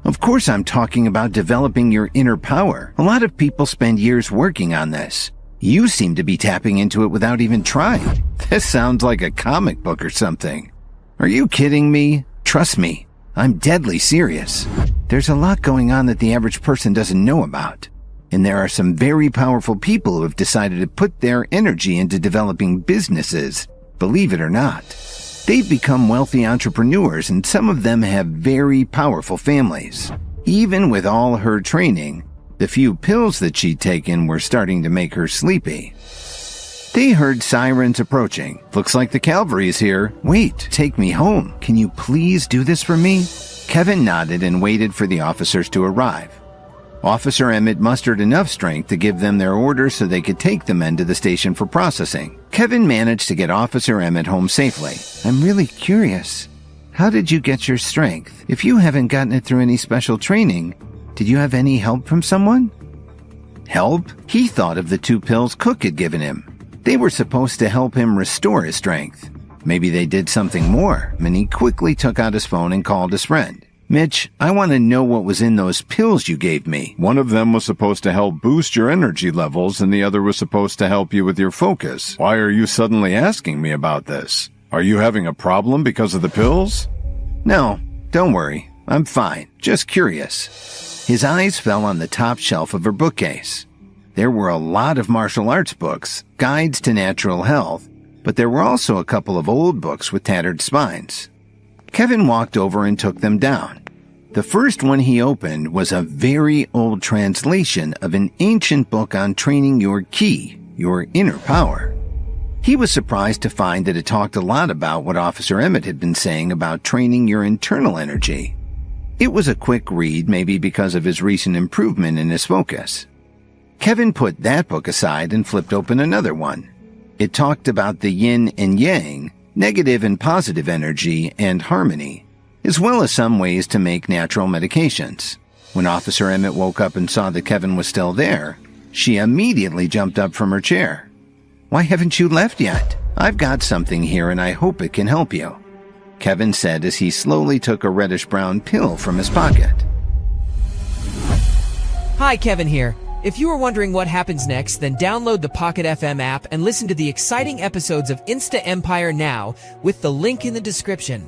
Of course I'm talking about developing your inner power. A lot of people spend years working on this. You seem to be tapping into it without even trying. This sounds like a comic book or something. Are you kidding me? Trust me, I'm deadly serious. There's a lot going on that the average person doesn't know about. And there are some very powerful people who have decided to put their energy into developing businesses, believe it or not. They've become wealthy entrepreneurs and some of them have very powerful families. Even with all her training, the few pills that she'd taken were starting to make her sleepy. They heard sirens approaching. Looks like the cavalry's here. Wait, take me home. Can you please do this for me? Kevin nodded and waited for the officers to arrive. Officer Emmett mustered enough strength to give them their orders so they could take the men to the station for processing. Kevin managed to get Officer Emmett home safely. I'm really curious. How did you get your strength? If you haven't gotten it through any special training, did you have any help from someone? Help? He thought of the 2 pills Cook had given him. They were supposed to help him restore his strength. Maybe they did something more, and he quickly took out his phone and called his friend. Mitch, I want to know what was in those pills you gave me. One of them was supposed to help boost your energy levels, and the other was supposed to help you with your focus. Why are you suddenly asking me about this? Are you having a problem because of the pills? No, don't worry. I'm fine. Just curious. His eyes fell on the top shelf of her bookcase. There were a lot of martial arts books, guides to natural health, but there were also a couple of old books with tattered spines. Kevin walked over and took them down. The first one he opened was a very old translation of an ancient book on training your ki, your inner power. He was surprised to find that it talked a lot about what Officer Emmett had been saying about training your internal energy. It was a quick read, maybe because of his recent improvement in his focus. Kevin put that book aside and flipped open another one. It talked about the yin and yang, negative and positive energy, and harmony, as well as some ways to make natural medications. When Officer Emmett woke up and saw that Kevin was still there, she immediately jumped up from her chair. "Why haven't you left yet? I've got something here and I hope it can help you," Kevin said as he slowly took a reddish-brown pill from his pocket. Hi, Kevin here. If you were wondering what happens next, then download the Pocket FM app and listen to the exciting episodes of Insta Empire now with the link in the description.